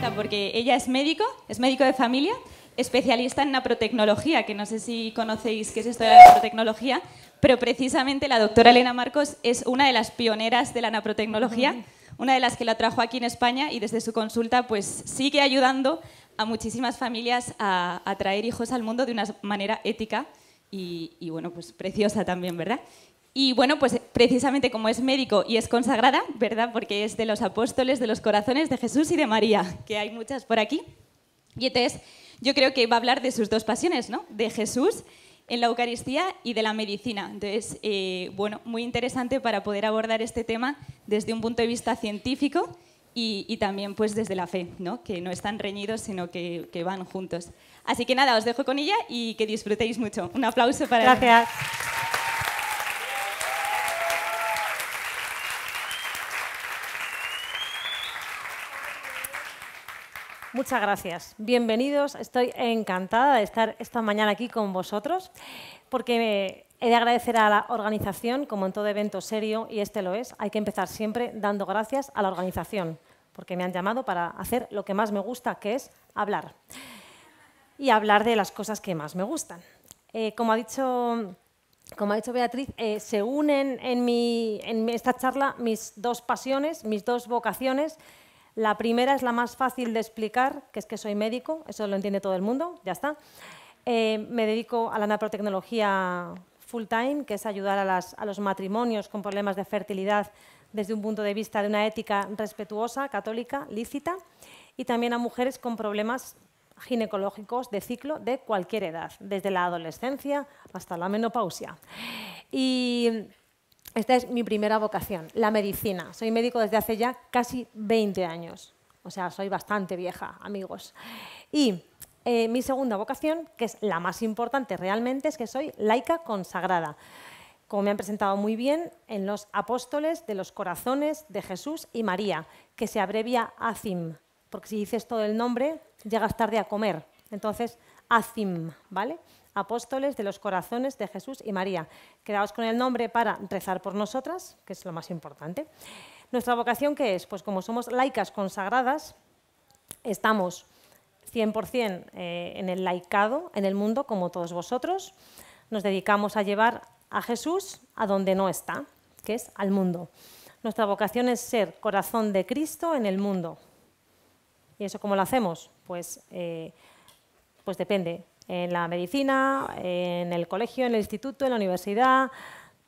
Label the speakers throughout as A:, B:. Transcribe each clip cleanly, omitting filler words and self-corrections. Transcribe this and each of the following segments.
A: encanta porque ella es médico de familia, especialista en naprotecnología, que no sé si conocéis qué es esto de la naprotecnología, pero precisamente la doctora Elena Marcos es una de las pioneras de la naprotecnología, una de las que la trajo aquí en España y desde su consulta pues sigue ayudando a muchísimas familias a traer hijos al mundo de una manera ética y bueno, pues preciosa también, ¿verdad? Y bueno, pues precisamente como es médico y es consagrada, ¿verdad? Porque es de los apóstoles, de los corazones de Jesús y de María, que hay muchas por aquí. Y entonces yo creo que va a hablar de sus dos pasiones, ¿no? De Jesús en la Eucaristía y de la medicina. Entonces, bueno, muy interesante para poder abordar este tema desde un punto de vista científico y también pues desde la fe, ¿no? Que no están reñidos, sino que van juntos. Así que nada, os dejo con ella y que disfrutéis mucho. Un aplauso para ella.
B: Gracias. Muchas gracias. Bienvenidos. Estoy encantada de estar esta mañana aquí con vosotros porque he de agradecer a la organización, como en todo evento serio, y este lo es, hay que empezar siempre dando gracias a la organización, porque me han llamado para hacer lo que más me gusta, que es hablar. Y hablar de las cosas que más me gustan. Como ha dicho Beatriz, se unen en esta charla mis dos pasiones, mis dos vocaciones. La primera es la más fácil de explicar, que es que soy médico, eso lo entiende todo el mundo, ya está. Me dedico a la naprotecnología full time, que es ayudar a los matrimonios con problemas de fertilidad desde un punto de vista de una ética respetuosa, católica, lícita, y también a mujeres con problemas ginecológicos de ciclo de cualquier edad, desde la adolescencia hasta la menopausia. Y esta es mi primera vocación, la medicina. Soy médico desde hace ya casi 20 años, o sea, soy bastante vieja, amigos. Y mi segunda vocación, que es la más importante realmente, es que soy laica consagrada. Como me han presentado muy bien, en los apóstoles de los corazones de Jesús y María, que se abrevia ACIM, porque si dices todo el nombre, llegas tarde a comer. Entonces, ACIM, ¿vale? Apóstoles de los corazones de Jesús y María. Quedaos con el nombre para rezar por nosotras, que es lo más importante. ¿Nuestra vocación qué es? Pues como somos laicas consagradas, estamos 100% en el laicado, en el mundo, como todos vosotros. Nos dedicamos a llevar a Jesús a donde no está, que es al mundo. Nuestra vocación es ser corazón de Cristo en el mundo. ¿Y eso cómo lo hacemos? Pues depende. En la medicina, en el colegio, en el instituto, en la universidad,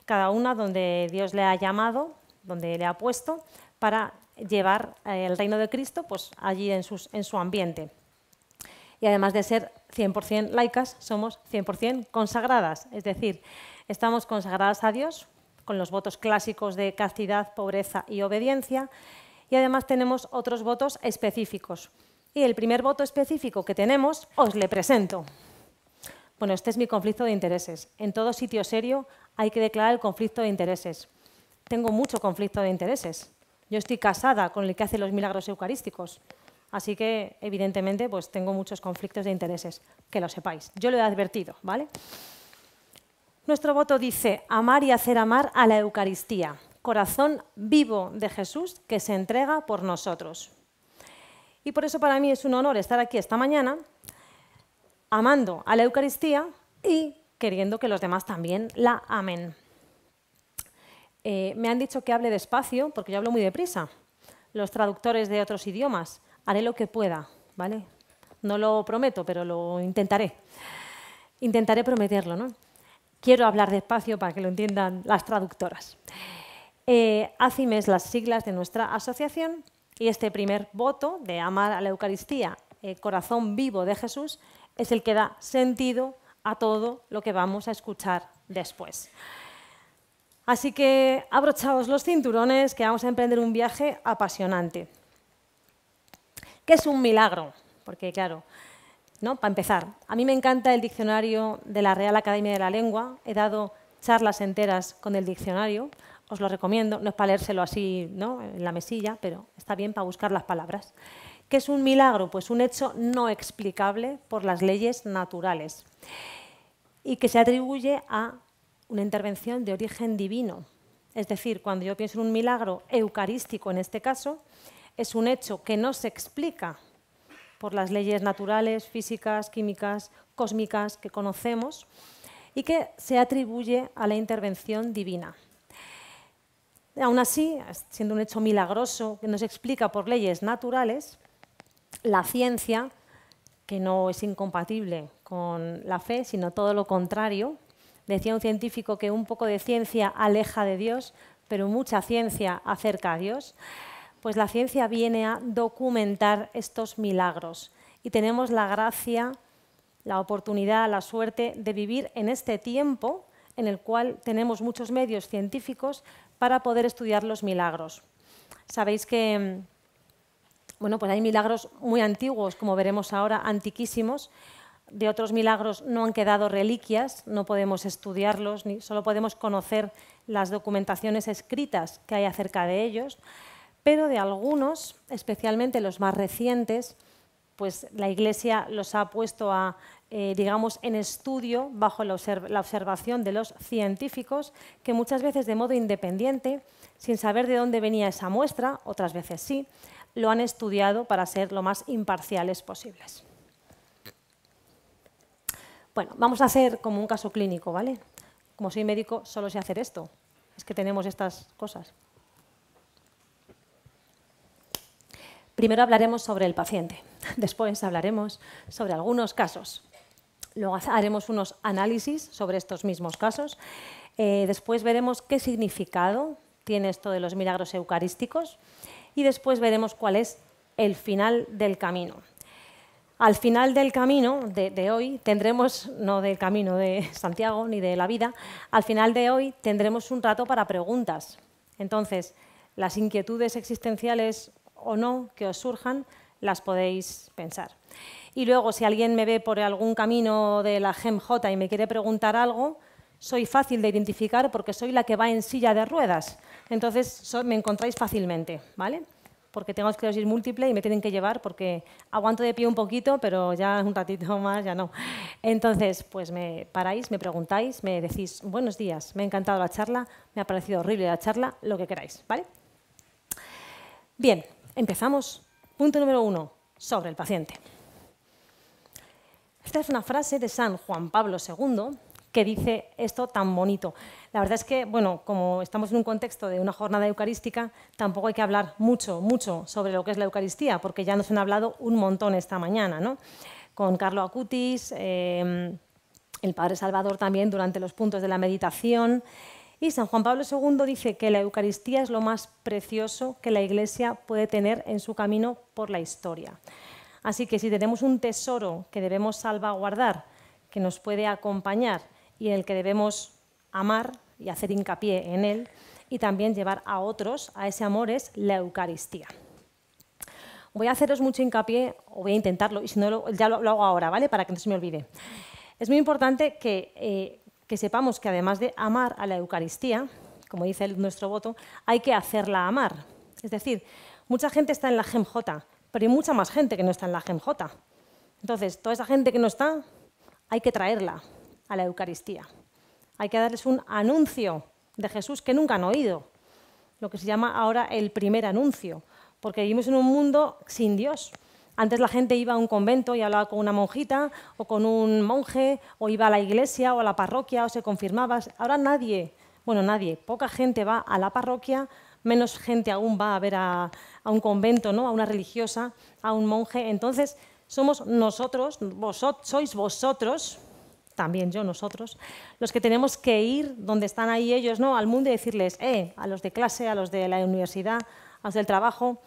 B: cada una donde Dios le ha llamado, donde le ha puesto, para llevar el reino de Cristo pues, allí en su ambiente. Y además de ser 100% laicas, somos 100% consagradas, es decir, estamos consagradas a Dios con los votos clásicos de castidad, pobreza y obediencia, y además tenemos otros votos específicos. Y el primer voto específico que tenemos, os le presento. Bueno, este es mi conflicto de intereses. En todo sitio serio hay que declarar el conflicto de intereses. Tengo mucho conflicto de intereses. Yo estoy casada con el que hace los milagros eucarísticos. Así que, evidentemente, pues tengo muchos conflictos de intereses. Que lo sepáis. Yo lo he advertido, ¿vale? Nuestro voto dice amar y hacer amar a la Eucaristía. Corazón vivo de Jesús que se entrega por nosotros. Y por eso para mí es un honor estar aquí esta mañana amando a la Eucaristía y queriendo que los demás también la amen. Me han dicho que hable despacio porque yo hablo muy deprisa. Los traductores de otros idiomas, haré lo que pueda, ¿vale? No lo prometo, pero lo intentaré. Intentaré prometerlo, ¿no? Quiero hablar despacio para que lo entiendan las traductoras. ACIM es las siglas de nuestra asociación y este primer voto de amar a la Eucaristía, corazón vivo de Jesús, es el que da sentido a todo lo que vamos a escuchar después. Así que abrochaos los cinturones que vamos a emprender un viaje apasionante. ¿Qué es un milagro? Porque claro, ¿no? Para empezar, a mí me encanta el diccionario de la Real Academia de la Lengua. He dado charlas enteras con el diccionario, os lo recomiendo, no es para leérselo así, ¿no? En la mesilla, pero está bien para buscar las palabras. ¿Qué es un milagro? Pues un hecho no explicable por las leyes naturales y que se atribuye a una intervención de origen divino. Es decir, cuando yo pienso en un milagro eucarístico en este caso, es un hecho que no se explica por las leyes naturales, físicas, químicas, cósmicas que conocemos y que se atribuye a la intervención divina. Aún así, siendo un hecho milagroso que no se explica por leyes naturales, la ciencia, que no es incompatible con la fe, sino todo lo contrario, decía un científico que un poco de ciencia aleja de Dios, pero mucha ciencia acerca a Dios, pues la ciencia viene a documentar estos milagros. Y tenemos la gracia, la oportunidad, la suerte de vivir en este tiempo en el cual tenemos muchos medios científicos para poder estudiar los milagros. Sabéis que pues hay milagros muy antiguos, como veremos ahora, antiquísimos. De otros milagros no han quedado reliquias, no podemos estudiarlos, solo podemos conocer las documentaciones escritas que hay acerca de ellos, pero de algunos, especialmente los más recientes, pues la Iglesia los ha puesto digamos, en estudio bajo la observación de los científicos, que muchas veces de modo independiente, sin saber de dónde venía esa muestra, otras veces sí, lo han estudiado para ser lo más imparciales posibles. Bueno, vamos a hacer como un caso clínico, ¿vale? Como soy médico, solo sé hacer esto. Es que tenemos estas cosas. Primero hablaremos sobre el paciente. Después hablaremos sobre algunos casos. Luego haremos unos análisis sobre estos mismos casos. Después veremos qué significado tiene esto de los milagros eucarísticos. Y después veremos cuál es el final del camino. Al final del camino de hoy tendremos, no del camino de Santiago ni de la vida, al final de hoy tendremos un rato para preguntas. Entonces, las inquietudes existenciales o no que os surjan, las podéis pensar. Y luego, si alguien me ve por algún camino de la GEMJ y me quiere preguntar algo, soy fácil de identificar porque soy la que va en silla de ruedas. Entonces, me encontráis fácilmente, ¿vale? Porque tengo esclerosis múltiple y me tienen que llevar porque aguanto de pie un poquito, pero ya un ratito más ya no. Entonces, pues me paráis, me preguntáis, me decís, buenos días, me ha encantado la charla, me ha parecido horrible la charla, lo que queráis, ¿vale? Bien, empezamos. Punto número 1, sobre el paciente. Esta es una frase de San Juan Pablo II que dice esto tan bonito. La verdad es que, bueno, como estamos en un contexto de una jornada eucarística, tampoco hay que hablar mucho sobre lo que es la Eucaristía, porque ya nos han hablado un montón esta mañana, ¿no? Con Carlo Acutis, el Padre Salvador también durante los puntos de la meditación. Y San Juan Pablo II dice que la Eucaristía es lo más precioso que la Iglesia puede tener en su camino por la historia. Así que si tenemos un tesoro que debemos salvaguardar, que nos puede acompañar y en el que debemos amar y hacer hincapié en él y también llevar a otros a ese amor, es la Eucaristía. Voy a haceros mucho hincapié, o voy a intentarlo, y si no ya lo hago ahora, ¿vale? Para que no se me olvide. Es muy importante que sepamos que además de amar a la Eucaristía, como dice nuestro voto, hay que hacerla amar. Es decir, mucha gente está en la GEMJ, pero hay mucha más gente que no está en la GEMJ. Entonces, toda esa gente que no está, hay que traerla a la Eucaristía. Hay que darles un anuncio de Jesús que nunca han oído, lo que se llama ahora el primer anuncio, porque vivimos en un mundo sin Dios. Antes la gente iba a un convento y hablaba con una monjita o con un monje, o iba a la iglesia o a la parroquia o se confirmaba. Ahora nadie, poca gente va a la parroquia, menos gente aún va a ver a un convento, ¿no? A una religiosa, a un monje. Entonces, somos nosotros, sois vosotros, también yo, nosotros, los que tenemos que ir donde están ahí ellos, ¿no? Al mundo y decirles, a los de clase, a los de la universidad, a los del trabajo,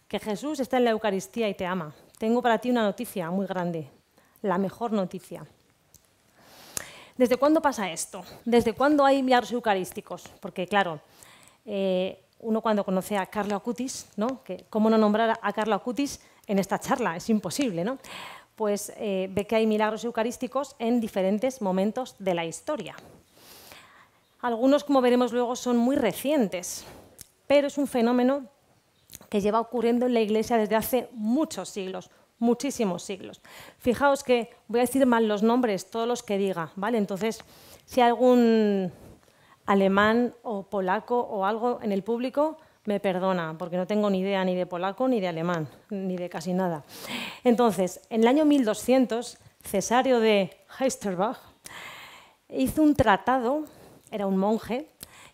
B: que Jesús está en la Eucaristía y te ama. Tengo para ti una noticia muy grande, la mejor noticia. ¿Desde cuándo pasa esto? ¿Desde cuándo hay milagros eucarísticos? Porque, claro, uno cuando conoce a Carlo Acutis, ¿no? ¿Cómo no nombrar a Carlo Acutis en esta charla? Es imposible, ¿no? Pues ve que hay milagros eucarísticos en diferentes momentos de la historia. Algunos, como veremos luego, son muy recientes, pero es un fenómeno que lleva ocurriendo en la Iglesia desde hace muchos siglos, muchísimos siglos. Fijaos que voy a decir mal los nombres, todos los que diga, ¿vale? Entonces, si hay algún alemán o polaco o algo en el público, me perdona, porque no tengo ni idea ni de polaco, ni de alemán, ni de casi nada. Entonces, en el año 1200, Cesáreo de Heisterbach hizo un tratado, era un monje,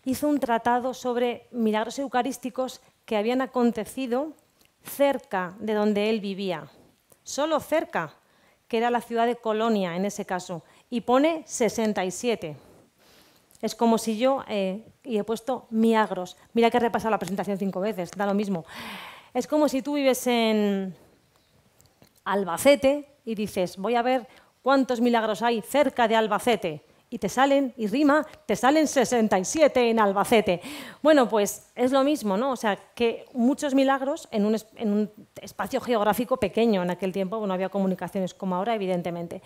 B: hizo un tratado sobre milagros eucarísticos que habían acontecido cerca de donde él vivía, solo cerca, que era la ciudad de Colonia en ese caso, y pone 67. Es como si yo, y he puesto milagros, mira que he repasado la presentación 5 veces, da lo mismo. Es como si tú vives en Albacete y dices, voy a ver cuántos milagros hay cerca de Albacete. Y te salen, y rima, te salen 67 en Albacete. Bueno, pues es lo mismo, ¿no? O sea, que muchos milagros en un espacio geográfico pequeño. En aquel tiempo no había comunicaciones como ahora, evidentemente.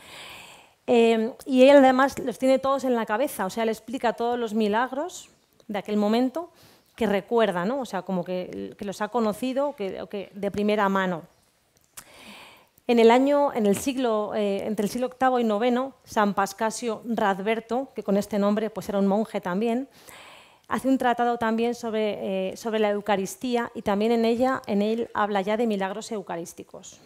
B: Y él además los tiene todos en la cabeza, o sea, le explica todos los milagros de aquel momento que recuerda, ¿no? O sea, como que los ha conocido que de primera mano. Entre el siglo VIII y IX, San Pascasio Radberto, que con este nombre pues era un monje también, hace un tratado también sobre la Eucaristía y también en él habla ya de milagros eucarísticos.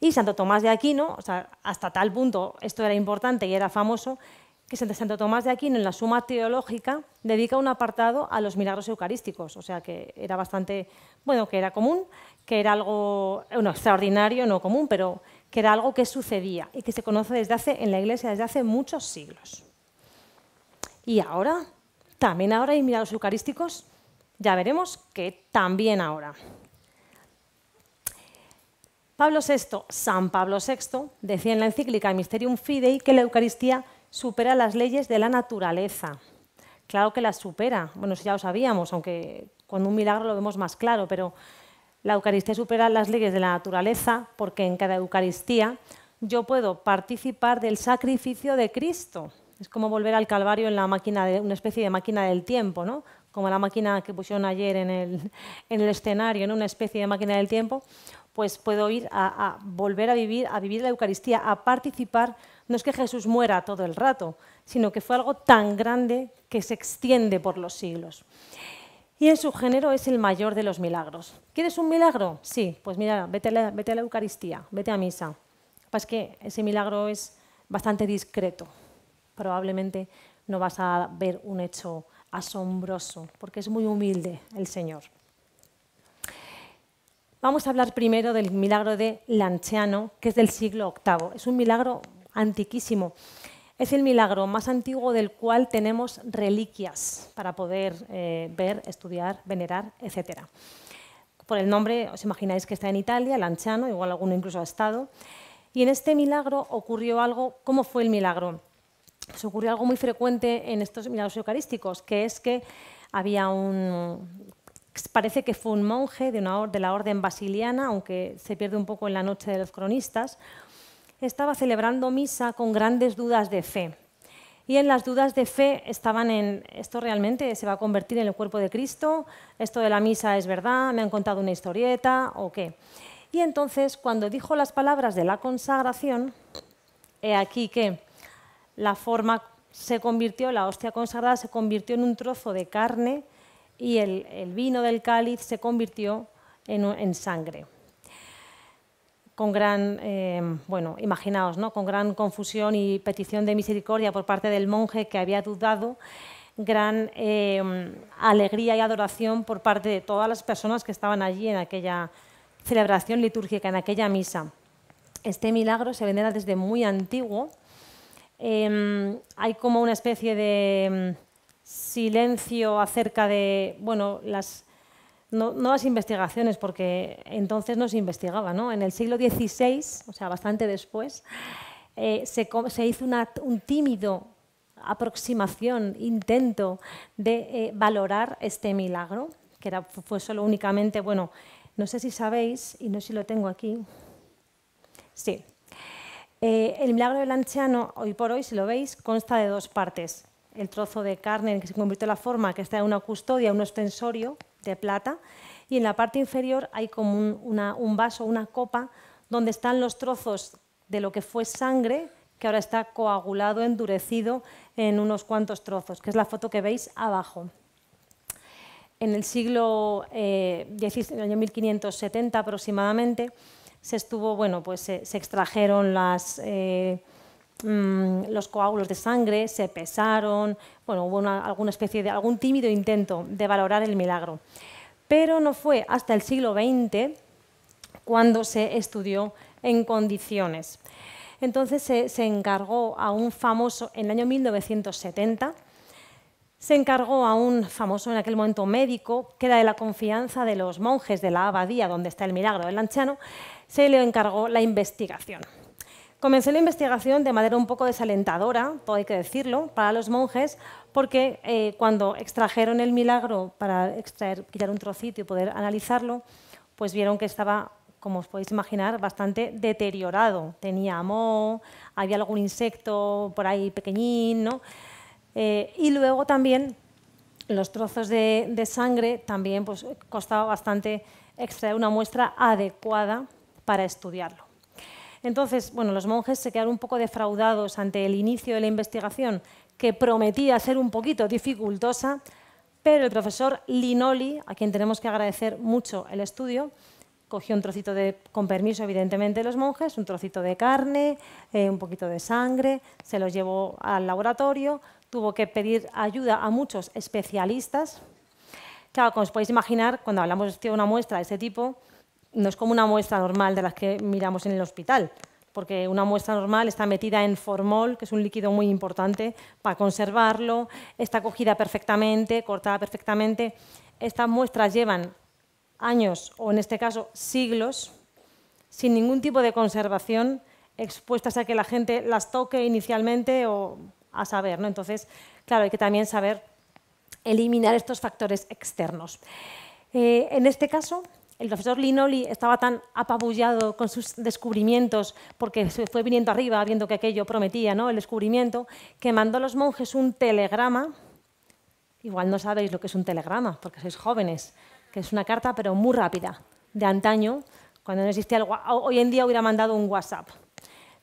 B: Y Santo Tomás de Aquino, o sea, hasta tal punto esto era importante y era famoso, que Santo Tomás de Aquino en la Suma Teológica dedica un apartado a los milagros eucarísticos, o sea que era bastante, bueno, que era común, que era algo extraordinario, no común, pero que era algo que sucedía y que se conoce en la Iglesia desde hace muchos siglos. Y ahora, también ahora hay milagros eucarísticos, ya veremos que también ahora. San Pablo VI, decía en la encíclica Mysterium Fidei que la Eucaristía supera las leyes de la naturaleza. Claro que las supera, bueno, eso ya lo sabíamos, aunque con un milagro lo vemos más claro, pero la Eucaristía supera las leyes de la naturaleza porque en cada Eucaristía yo puedo participar del sacrificio de Cristo. Es como volver al Calvario en una especie de máquina del tiempo, ¿no? Como la máquina que pusieron ayer en el escenario, ¿no? Una especie de máquina del tiempo. Pues puedo ir a volver a vivir la Eucaristía, a participar. No es que Jesús muera todo el rato, sino que fue algo tan grande que se extiende por los siglos. Y en su género es el mayor de los milagros. ¿Quieres un milagro? Sí, pues mira, vete a la Eucaristía, vete a misa. Lo que pasa es que ese milagro es bastante discreto. Probablemente no vas a ver un hecho asombroso, porque es muy humilde el Señor. Vamos a hablar primero del milagro de Lanciano, que es del siglo VIII. Es un milagro antiquísimo. Es el milagro más antiguo del cual tenemos reliquias para poder ver, estudiar, venerar, etc. Por el nombre os imagináis que está en Italia, Lanciano, igual alguno incluso ha estado. Y en este milagro ocurrió algo. ¿Cómo fue el milagro? Pues ocurrió algo muy frecuente en estos milagros eucarísticos, que es que había parece que fue un monje de la orden basiliana, aunque se pierde un poco en la noche de los cronistas, estaba celebrando misa con grandes dudas de fe. Y en las dudas de fe estaban en, ¿esto realmente se va a convertir en el cuerpo de Cristo? ¿Esto de la misa es verdad? ¿Me han contado una historieta o qué? Y entonces, cuando dijo las palabras de la consagración, he aquí que la hostia consagrada se convirtió en un trozo de carne y el vino del cáliz se convirtió en sangre. Con gran, imaginaos, ¿no? Con gran confusión y petición de misericordia por parte del monje que había dudado, gran alegría y adoración por parte de todas las personas que estaban allí en aquella celebración litúrgica, en aquella misa. Este milagro se venera desde muy antiguo. Hay como una especie de silencio acerca de, no las investigaciones, porque entonces no se investigaba, ¿no? En el siglo XVI, o sea, bastante después, se hizo un tímido aproximación, intento de valorar este milagro, que fue solo únicamente, no sé si sabéis, y no sé si lo tengo aquí. Sí. El milagro de Lanciano, hoy por hoy, si lo veis, consta de 2 partes. El trozo de carne en que se convirtió la forma, que está en una custodia, un ostensorio de plata, y en la parte inferior hay como un vaso, una copa, donde están los trozos de lo que fue sangre, que ahora está coagulado, endurecido en unos cuantos trozos, que es la foto que veis abajo. En el siglo XVI, en el año 1570 aproximadamente, se extrajeron los coágulos de sangre, se pesaron, bueno, hubo algún tímido intento de valorar el milagro. Pero no fue hasta el siglo XX cuando se estudió en condiciones. Entonces se encargó a un famoso, en el año 1970, se encargó a un famoso en aquel momento médico, que era de la confianza de los monjes de la abadía donde está el milagro del Lanciano, se le encargó la investigación. Comenzó la investigación de manera un poco desalentadora, todo hay que decirlo, para los monjes, porque cuando extrajeron el milagro para quitar un trocito y poder analizarlo, pues vieron que estaba, como os podéis imaginar, bastante deteriorado. Tenía moho, había algún insecto por ahí pequeñín, ¿no? Y luego también los trozos de sangre, también pues, costaba bastante extraer una muestra adecuada para estudiarlo. Entonces, bueno, los monjes se quedaron un poco defraudados ante el inicio de la investigación, que prometía ser un poquito dificultosa, pero el profesor Linoli, a quien tenemos que agradecer mucho el estudio, cogió un trocito con permiso evidentemente de los monjes, un trocito de carne, un poquito de sangre, se los llevó al laboratorio, tuvo que pedir ayuda a muchos especialistas. Claro, como os podéis imaginar, cuando hablamos de una muestra de este tipo, no es como una muestra normal de las que miramos en el hospital, porque una muestra normal está metida en formol, que es un líquido muy importante para conservarlo, está cogida perfectamente, cortada perfectamente. Estas muestras llevan años, o en este caso siglos, sin ningún tipo de conservación, expuestas a que la gente las toque inicialmente o a saber, ¿no? Entonces, claro, hay que también saber eliminar estos factores externos. En este caso, el profesor Linoli estaba tan apabullado con sus descubrimientos, porque se fue viniendo arriba viendo que aquello prometía, ¿no?, el descubrimiento, que mandó a los monjes un telegrama. Igual no sabéis lo que es un telegrama, porque sois jóvenes, que es una carta, pero muy rápida, de antaño, cuando no existía hoy en día hubiera mandado un WhatsApp,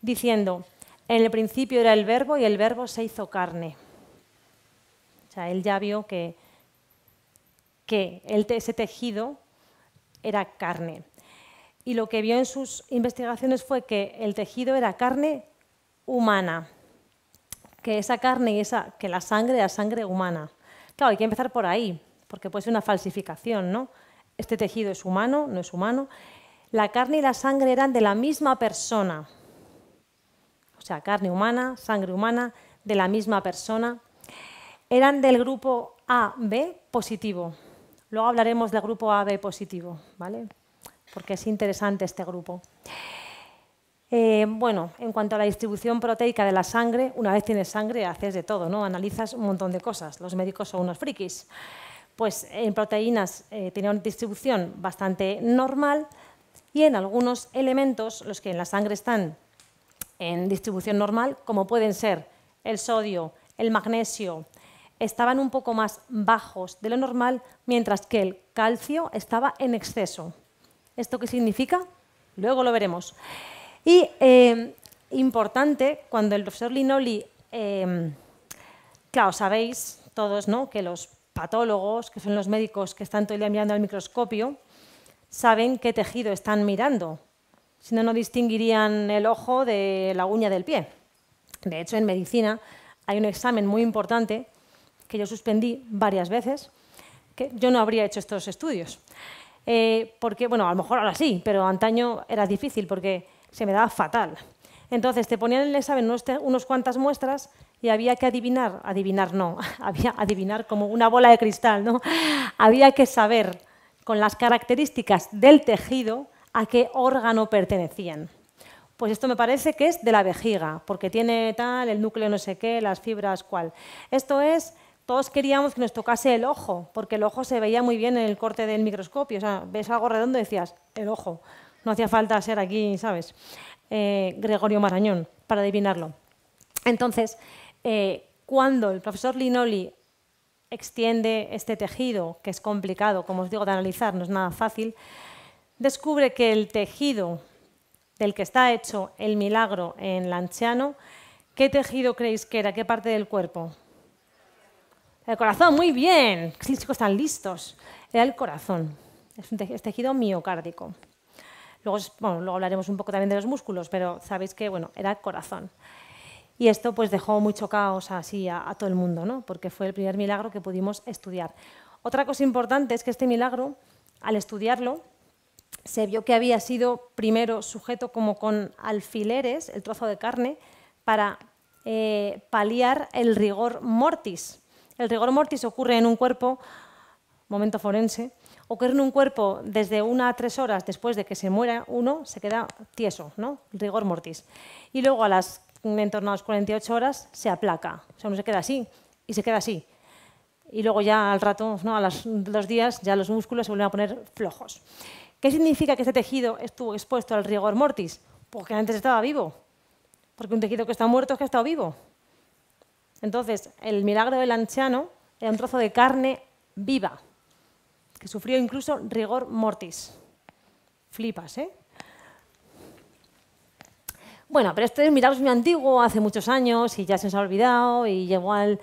B: diciendo: en el principio era el verbo y el verbo se hizo carne. O sea, él ya vio que ese tejido era carne. Y lo que vio en sus investigaciones fue que el tejido era carne humana, que esa carne que la sangre era sangre humana. Claro, hay que empezar por ahí, porque puede ser una falsificación, ¿no? Este tejido es humano, no es humano. La carne y la sangre eran de la misma persona. O sea, carne humana, sangre humana, de la misma persona. Eran del grupo AB positivo. Luego hablaremos del grupo AB positivo, ¿vale? Porque es interesante este grupo. Bueno, en cuanto a la distribución proteica de la sangre, una vez tienes sangre haces de todo, ¿no? Analizas un montón de cosas. Los médicos son unos frikis. Pues en proteínas tenía una distribución bastante normal y en algunos elementos, los que en la sangre están en distribución normal, como pueden ser el sodio, el magnesio, estaban un poco más bajos de lo normal, mientras que el calcio estaba en exceso. ¿Esto qué significa? Luego lo veremos. Y importante, cuando el profesor Linoli, claro, sabéis todos, ¿no?, que los patólogos, que son los médicos que están todo el día mirando al microscopio, saben qué tejido están mirando. Si no, no distinguirían el ojo de la uña del pie. De hecho, en medicina hay un examen muy importante que yo suspendí varias veces, que yo no habría hecho estos estudios. Porque, bueno, a lo mejor ahora sí, pero antaño era difícil porque se me daba fatal. Entonces, te ponían en el examen unos cuantas muestras y había que adivinar no, había adivinar como una bola de cristal, ¿no? Había que saber con las características del tejido a qué órgano pertenecían. Pues esto me parece que es de la vejiga, porque tiene tal, el núcleo no sé qué, las fibras cuál. Esto es, todos queríamos que nos tocase el ojo, porque el ojo se veía muy bien en el corte del microscopio. O sea, ves algo redondo y decías, el ojo. No hacía falta ser aquí, ¿sabes?, Gregorio Marañón para adivinarlo. Entonces, cuando el profesor Linoli extiende este tejido, que es complicado, como os digo, de analizar, no es nada fácil, descubre que el tejido del que está hecho el milagro en Lanciano, ¿qué tejido creéis que era? ¿Qué parte del cuerpo? El corazón, muy bien. Sí, los chicos están listos. Era el corazón. Es tejido miocárdico. Luego hablaremos un poco también de los músculos, pero sabéis que bueno, era el corazón. Y esto pues dejó mucho caos así a todo el mundo, ¿no? Porque fue el primer milagro que pudimos estudiar. Otra cosa importante es que este milagro, al estudiarlo, se vio que había sido primero sujeto como con alfileres, el trozo de carne, para paliar el rigor mortis. El rigor mortis ocurre en un cuerpo, momento forense, ocurre en un cuerpo desde 1 a 3 horas después de que se muera uno, se queda tieso, ¿no? El rigor mortis. Y luego en torno a las 48 horas se aplaca, o sea, uno se queda así y se queda así. Y luego ya al rato, ¿no? A los 2 días, ya los músculos se vuelven a poner flojos. ¿Qué significa que este tejido estuvo expuesto al rigor mortis? Porque antes estaba vivo. Porque un tejido que está muerto es que ha estado vivo. Entonces, el milagro del anciano era un trozo de carne viva, que sufrió incluso rigor mortis. Flipas, ¿eh? Bueno, pero este milagro es muy antiguo, hace muchos años y ya se nos ha olvidado, y llegó el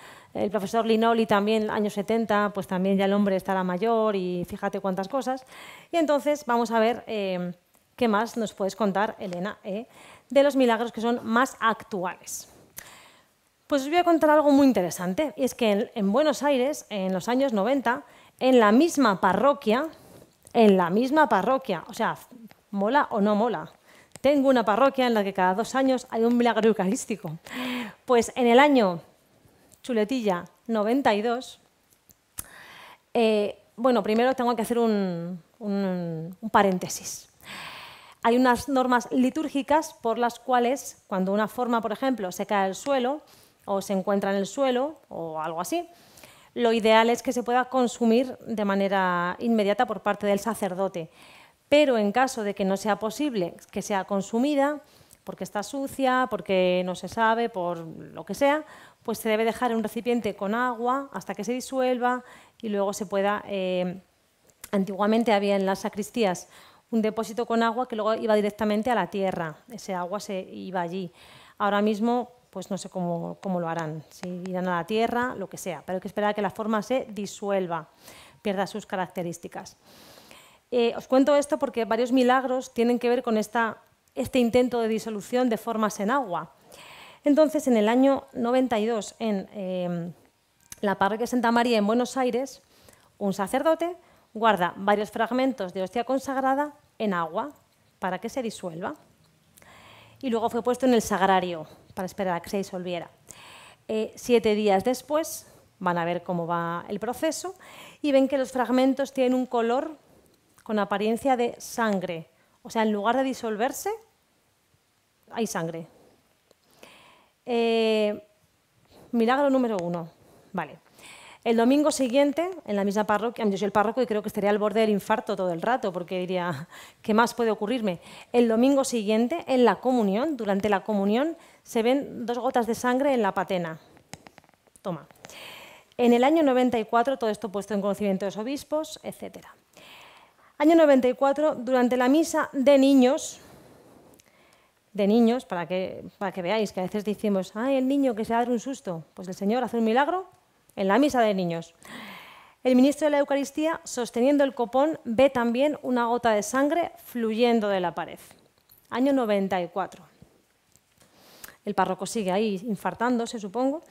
B: profesor Linoli también en los años 70, pues también ya el hombre estará mayor y fíjate cuántas cosas. Y entonces vamos a ver qué más nos puedes contar, Elena, de los milagros que son más actuales. Pues os voy a contar algo muy interesante, y es que en Buenos Aires, en los años 90, en la misma parroquia, o sea, ¿mola o no mola? Tengo una parroquia en la que cada 2 años hay un milagro eucarístico. Pues en el año chuletilla 92, bueno, primero tengo que hacer un paréntesis. Hay unas normas litúrgicas por las cuales, cuando una forma, por ejemplo, se cae al suelo o se encuentra en el suelo o algo así, lo ideal es que se pueda consumir de manera inmediata por parte del sacerdote. Pero en caso de que no sea posible que sea consumida, porque está sucia, porque no se sabe, por lo que sea, pues se debe dejar en un recipiente con agua hasta que se disuelva y luego se pueda... antiguamente había en las sacristías un depósito con agua que luego iba directamente a la tierra. Ese agua se iba allí. Ahora mismo, pues no sé cómo lo harán, si irán a la tierra, lo que sea, pero hay que esperar a que la forma se disuelva, pierda sus características. Os cuento esto porque varios milagros tienen que ver con este intento de disolución de formas en agua. Entonces, en el año 92, en la parroquia Santa María en Buenos Aires, un sacerdote guarda varios fragmentos de hostia consagrada en agua para que se disuelva. Y luego fue puesto en el sagrario para esperar a que se disolviera. 7 días después van a ver cómo va el proceso y ven que los fragmentos tienen un color con apariencia de sangre. O sea, en lugar de disolverse, hay sangre. Milagro número 1. Vale. El domingo siguiente, en la misma parroquia, yo soy el párroco y creo que estaría al borde del infarto todo el rato, porque diría, ¿qué más puede ocurrirme? El domingo siguiente, en la comunión, durante la comunión, se ven 2 gotas de sangre en la patena. Toma. En el año 94, todo esto puesto en conocimiento de los obispos, etc. Año 94, durante la misa de niños, para que veáis que a veces decimos, ¡ay, el niño que se va a dar un susto! Pues el Señor hace un milagro en la misa de niños. El ministro de la Eucaristía, sosteniendo el copón, ve también una gota de sangre fluyendo de la pared. Año 94. El párroco sigue ahí infartándose, supongo.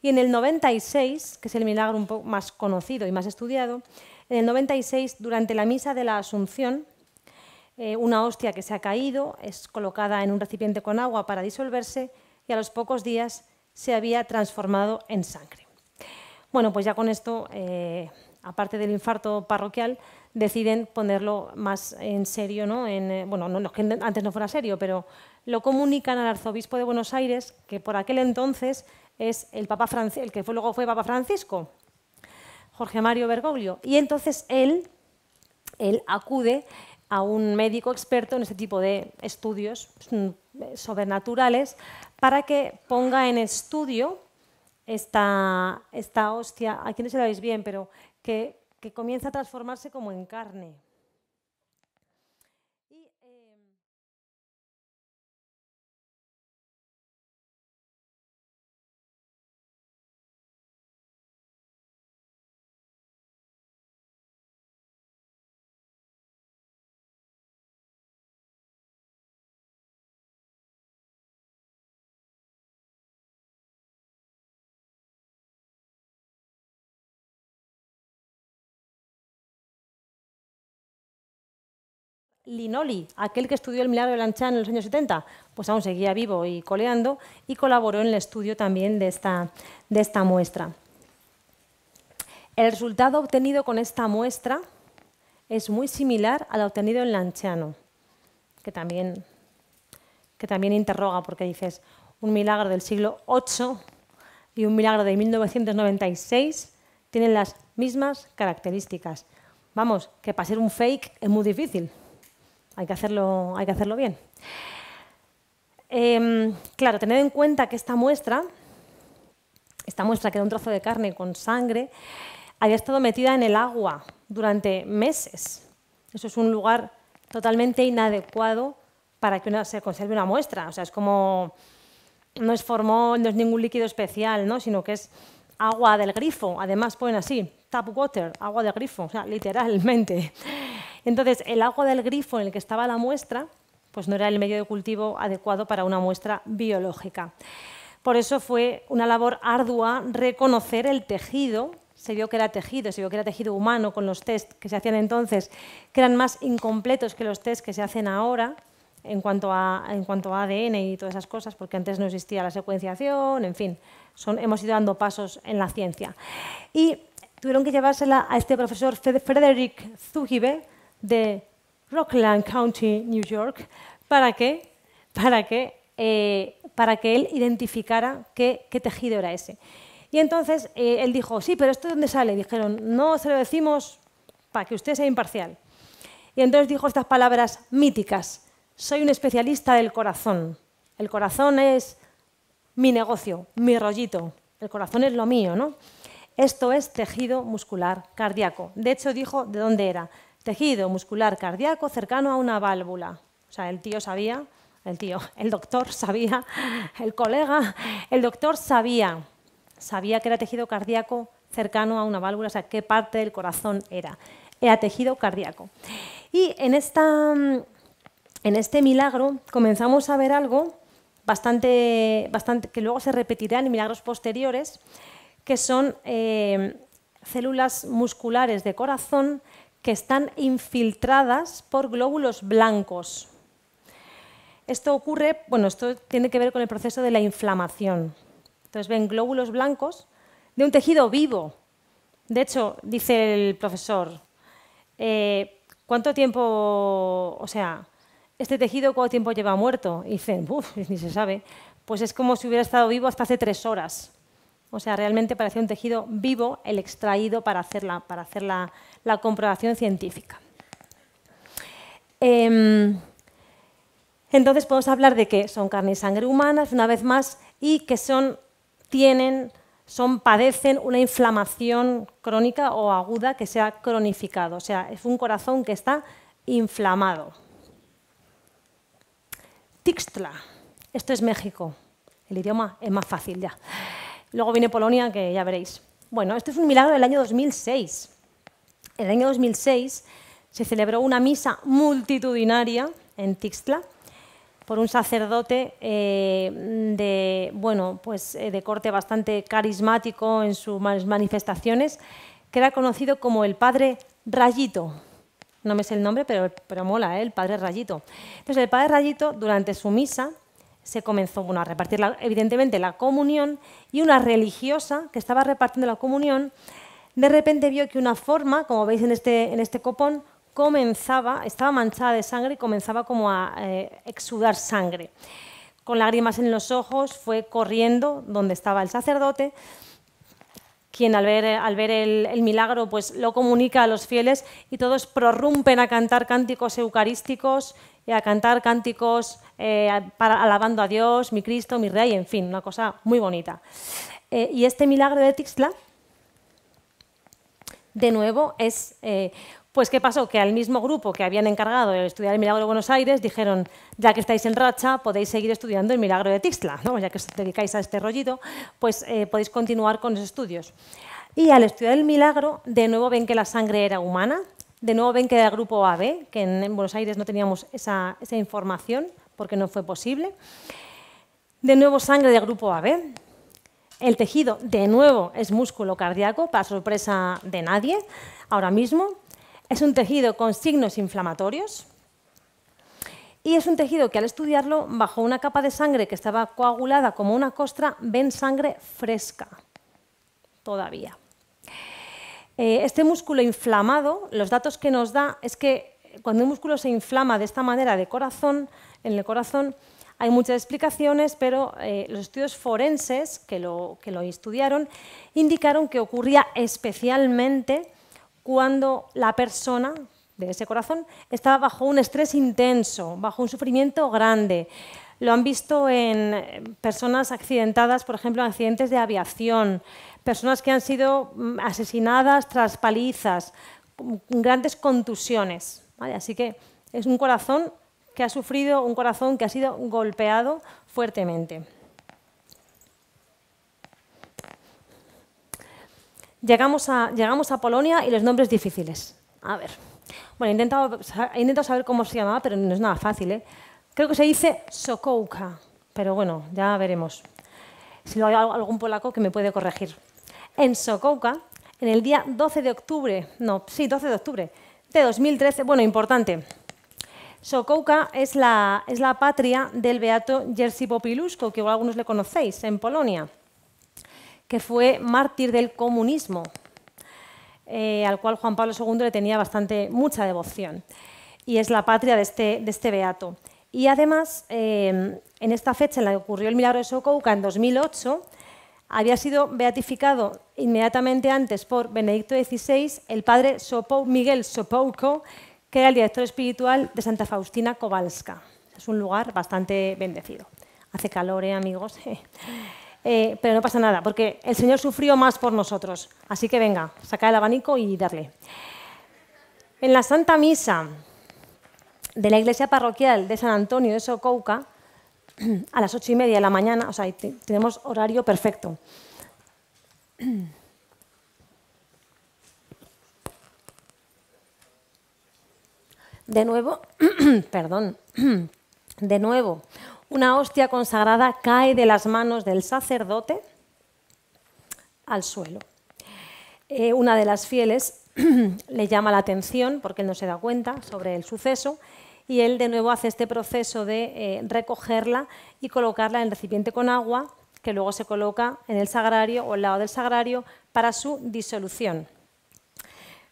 B: Y en el 96, que es el milagro un poco más conocido y más estudiado, en el 96, durante la misa de la Asunción, una hostia que se ha caído es colocada en un recipiente con agua para disolverse y a los pocos días se había transformado en sangre. Bueno, pues ya con esto, aparte del infarto parroquial, deciden ponerlo más en serio, ¿no? Bueno, no que antes no fuera serio, pero lo comunican al arzobispo de Buenos Aires, que por aquel entonces es el que luego fue Papa Francisco, Jorge Mario Bergoglio. Y entonces él acude a un médico experto en este tipo de estudios sobrenaturales para que ponga en estudio esta hostia, aquí no se la veis bien, pero que comienza a transformarse como en carne. Linoli, aquel que estudió el milagro de Lanchan en los años 70, pues aún seguía vivo y coleando y colaboró en el estudio también de esta muestra. El resultado obtenido con esta muestra es muy similar al obtenido en Lanciano, que también interroga, porque dices, un milagro del siglo VIII y un milagro de 1996 tienen las mismas características. Vamos, que para ser un fake es muy difícil. Hay que hacerlo bien. Claro, tened en cuenta que esta muestra, que era un trozo de carne con sangre, había estado metida en el agua durante meses. Eso es un lugar totalmente inadecuado para que se conserve una muestra. O sea, es como, no es formol, no es ningún líquido especial, ¿no? Sino que es agua del grifo. Además ponen así, tap water, agua del grifo, o sea, literalmente. Entonces, el agua del grifo en el que estaba la muestra, pues no era el medio de cultivo adecuado para una muestra biológica. Por eso fue una labor ardua reconocer el tejido. Se vio que era tejido humano con los test que se hacían entonces, que eran más incompletos que los test que se hacen ahora en cuanto a ADN y todas esas cosas, porque antes no existía la secuenciación, en fin, hemos ido dando pasos en la ciencia. Y tuvieron que llevársela a este profesor Frederick Zugibe de Rockland County, New York, para que él identificara qué tejido era ese. Y entonces él dijo, sí, pero ¿esto de dónde sale? Dijeron, no se lo decimos para que usted sea imparcial. Y entonces dijo estas palabras míticas, soy un especialista del corazón. El corazón es mi negocio, mi rollito. El corazón es lo mío, ¿no? Esto es tejido muscular cardíaco. De hecho, dijo de dónde era. Tejido muscular cardíaco cercano a una válvula. O sea, el doctor sabía, el colega, el doctor sabía que era tejido cardíaco cercano a una válvula, o sea, qué parte del corazón era. Era tejido cardíaco. Y en este milagro comenzamos a ver algo bastante que luego se repetirá en milagros posteriores, que son células musculares de corazón que están infiltradas por glóbulos blancos. Esto ocurre, bueno, esto tiene que ver con el proceso de la inflamación. Entonces ven glóbulos blancos de un tejido vivo. De hecho, dice el profesor, ¿cuánto tiempo, o sea, este tejido cuánto tiempo lleva muerto? Y dicen, ni se sabe. Pues es como si hubiera estado vivo hasta hace 3 horas. O sea, realmente parecía un tejido vivo el extraído para hacer la comprobación científica. Entonces podemos hablar de que son carne y sangre humanas, una vez más, y que padecen una inflamación crónica o aguda que se ha cronificado. O sea, es un corazón que está inflamado. Tixtla. Esto es México. El idioma es más fácil ya. Luego viene Polonia, que ya veréis. Bueno, este es un milagro del año 2006. En el año 2006 se celebró una misa multitudinaria en Tixtla por un sacerdote de corte bastante carismático en sus manifestaciones, que era conocido como el Padre Rayito. No me sé el nombre, pero mola, el Padre Rayito. Entonces, el Padre Rayito, durante su misa, se comenzó a repartir, evidentemente, la comunión, y una religiosa que estaba repartiendo la comunión, de repente vio que una forma, como veis en este copón, estaba manchada de sangre y comenzaba como a exudar sangre. Con lágrimas en los ojos fue corriendo donde estaba el sacerdote, quien al ver el milagro pues lo comunica a los fieles, y todos prorrumpen a cantar cánticos eucarísticos y a cantar cánticos alabando a Dios, mi Cristo, mi Rey, en fin, una cosa muy bonita. Y este milagro de Tixtla, de nuevo, es... Pues, ¿qué pasó? Que al mismo grupo que habían encargado de estudiar el milagro de Buenos Aires dijeron, ya que estáis en racha, podéis seguir estudiando el milagro de Tixtla, ¿no? Ya que os dedicáis a este rollito, pues podéis continuar con los estudios. Y al estudiar el milagro, de nuevo ven que la sangre era humana, de nuevo ven que era el grupo AB, que en Buenos Aires no teníamos esa información porque no fue posible. De nuevo sangre del grupo AB. El tejido, de nuevo, es músculo cardíaco, para sorpresa de nadie, ahora mismo. Es un tejido con signos inflamatorios. Y es un tejido que al estudiarlo, bajo una capa de sangre que estaba coagulada como una costra, ven sangre fresca todavía. Este músculo inflamado, los datos que nos da es que cuando un músculo se inflama de esta manera en el corazón, hay muchas explicaciones, pero los estudios forenses que lo estudiaron indicaron que ocurría especialmente cuando la persona de ese corazón estaba bajo un estrés intenso, bajo un sufrimiento grande. Lo han visto en personas accidentadas, por ejemplo, en accidentes de aviación, personas que han sido asesinadas tras palizas, grandes contusiones, ¿vale? Así que es un corazón que ha sufrido, un corazón que ha sido golpeado fuertemente. Llegamos a Polonia y los nombres difíciles. A ver, bueno, he intentado saber cómo se llamaba, pero no es nada fácil, ¿eh? Creo que se dice Sokółka, pero bueno, ya veremos. Si lo hay algún polaco que me puede corregir. En Sokółka, en el día 12 de octubre de 2013, bueno, importante. Sokółka es la patria del beato Jerzy Popiluszko, que igual algunos le conocéis, en Polonia, que fue mártir del comunismo, al cual Juan Pablo II le tenía mucha devoción. Y es la patria de este beato. Y además, en esta fecha en la que ocurrió el milagro de Sokółka, en 2008, había sido beatificado inmediatamente antes por Benedicto XVI el padre Miguel Sopołko, que era el director espiritual de Santa Faustina Kowalska. Es un lugar bastante bendecido. Hace calor, amigos. Pero no pasa nada, porque el Señor sufrió más por nosotros. Así que venga, saca el abanico y darle. En la Santa Misa de la iglesia parroquial de San Antonio de Sokółka, a las 8:30 de la mañana, o sea, tenemos horario perfecto. De nuevo, perdón, de nuevo, una hostia consagrada cae de las manos del sacerdote al suelo. Una de las fieles le llama la atención, porque él no se da cuenta sobre el suceso, y él de nuevo hace este proceso de recogerla y colocarla en el recipiente con agua, que luego se coloca en el sagrario o al lado del sagrario para su disolución.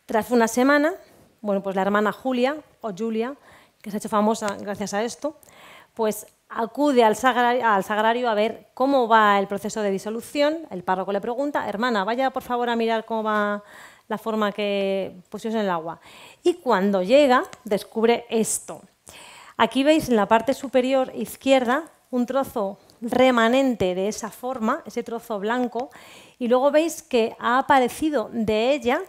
B: Tras una semana, bueno, pues la hermana Julia, que se ha hecho famosa gracias a esto, pues acude al sagrario a ver cómo va el proceso de disolución. El párroco le pregunta: hermana, vaya por favor a mirar cómo va la forma que pusimos en el agua. Y cuando llega, descubre esto. Aquí veis en la parte superior izquierda un trozo remanente de esa forma, ese trozo blanco, y luego veis que ha aparecido de ella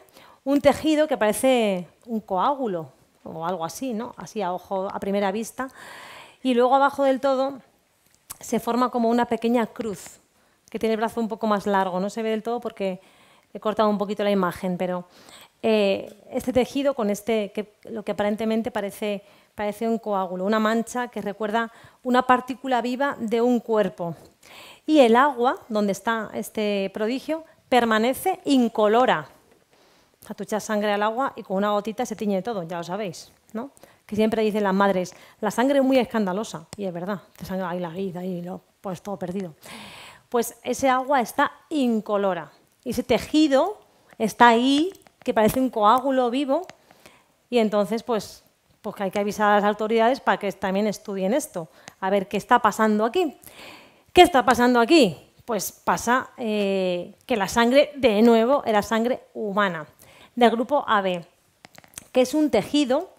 B: un tejido que parece un coágulo o algo así, ¿no? Así a primera vista. Y luego abajo del todo se forma como una pequeña cruz que tiene el brazo un poco más largo. No se ve del todo porque he cortado un poquito la imagen, pero este tejido con lo que aparentemente parece un coágulo, una mancha que recuerda una partícula viva de un cuerpo. Y el agua, donde está este prodigio, permanece incolora. O sea, tú echas sangre al agua y con una gotita se tiñe todo, ya lo sabéis, ¿no? Que siempre dicen las madres, la sangre es muy escandalosa, y es verdad, te sangre ahí la vida y pues todo perdido. Pues ese agua está incolora y ese tejido está ahí, que parece un coágulo vivo, y entonces pues que hay que avisar a las autoridades para que también estudien esto, a ver qué está pasando aquí. ¿Qué está pasando aquí? Pues pasa que la sangre, de nuevo, era sangre humana, del grupo AB, que es un tejido,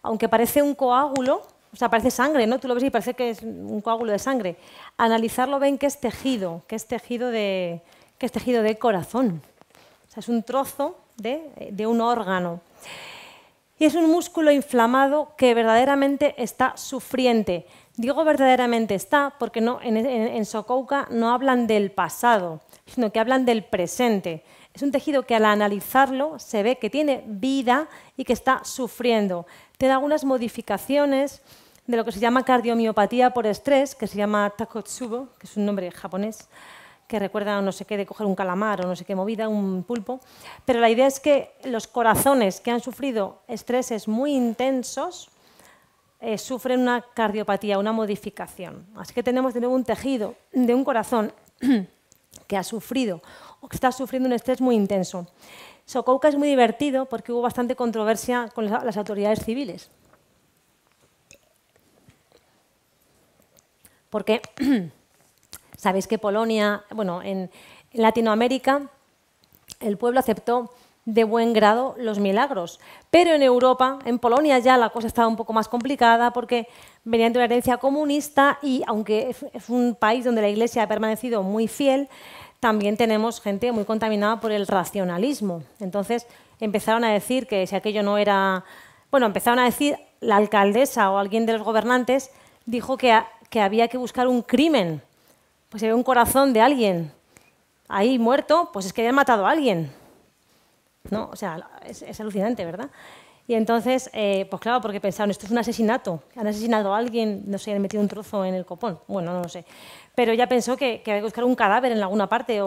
B: aunque parece un coágulo, o sea, parece sangre, ¿no? Tú lo ves y parece que es un coágulo de sangre. Al analizarlo ven que es tejido de corazón. O sea, es un trozo de un órgano. Y es un músculo inflamado que verdaderamente está sufriente. Digo verdaderamente está porque en Sokółka no hablan del pasado, sino que hablan del presente. Es un tejido que al analizarlo se ve que tiene vida y que está sufriendo. Tiene algunas modificaciones de lo que se llama cardiomiopatía por estrés, que se llama Takotsubo, que es un nombre japonés, que recuerda no sé qué de coger un calamar o no sé qué movida, un pulpo. Pero la idea es que los corazones que han sufrido estreses muy intensos sufren una cardiopatía, una modificación. Así que tenemos de nuevo un tejido de un corazón que ha sufrido o que está sufriendo un estrés muy intenso. Sokouka es muy divertido porque hubo bastante controversia con las autoridades civiles. Porque sabéis que Polonia, bueno, en Latinoamérica, el pueblo aceptó de buen grado los milagros, pero en Europa, en Polonia ya la cosa estaba un poco más complicada porque venían de una herencia comunista y aunque es un país donde la Iglesia ha permanecido muy fiel, también tenemos gente muy contaminada por el racionalismo. Entonces empezaron a decir que si aquello no era... Bueno, empezaron a decir, la alcaldesa o alguien de los gobernantes dijo que había que buscar un crimen. Pues si había un corazón de alguien ahí muerto, pues es que habían matado a alguien. ¿No? O sea, es alucinante, ¿verdad? Y entonces, pues claro, porque pensaron, esto es un asesinato. Han asesinado a alguien, no sé, han metido un trozo en el copón. Bueno, no lo sé. Pero ella pensó que había que buscar un cadáver en alguna parte.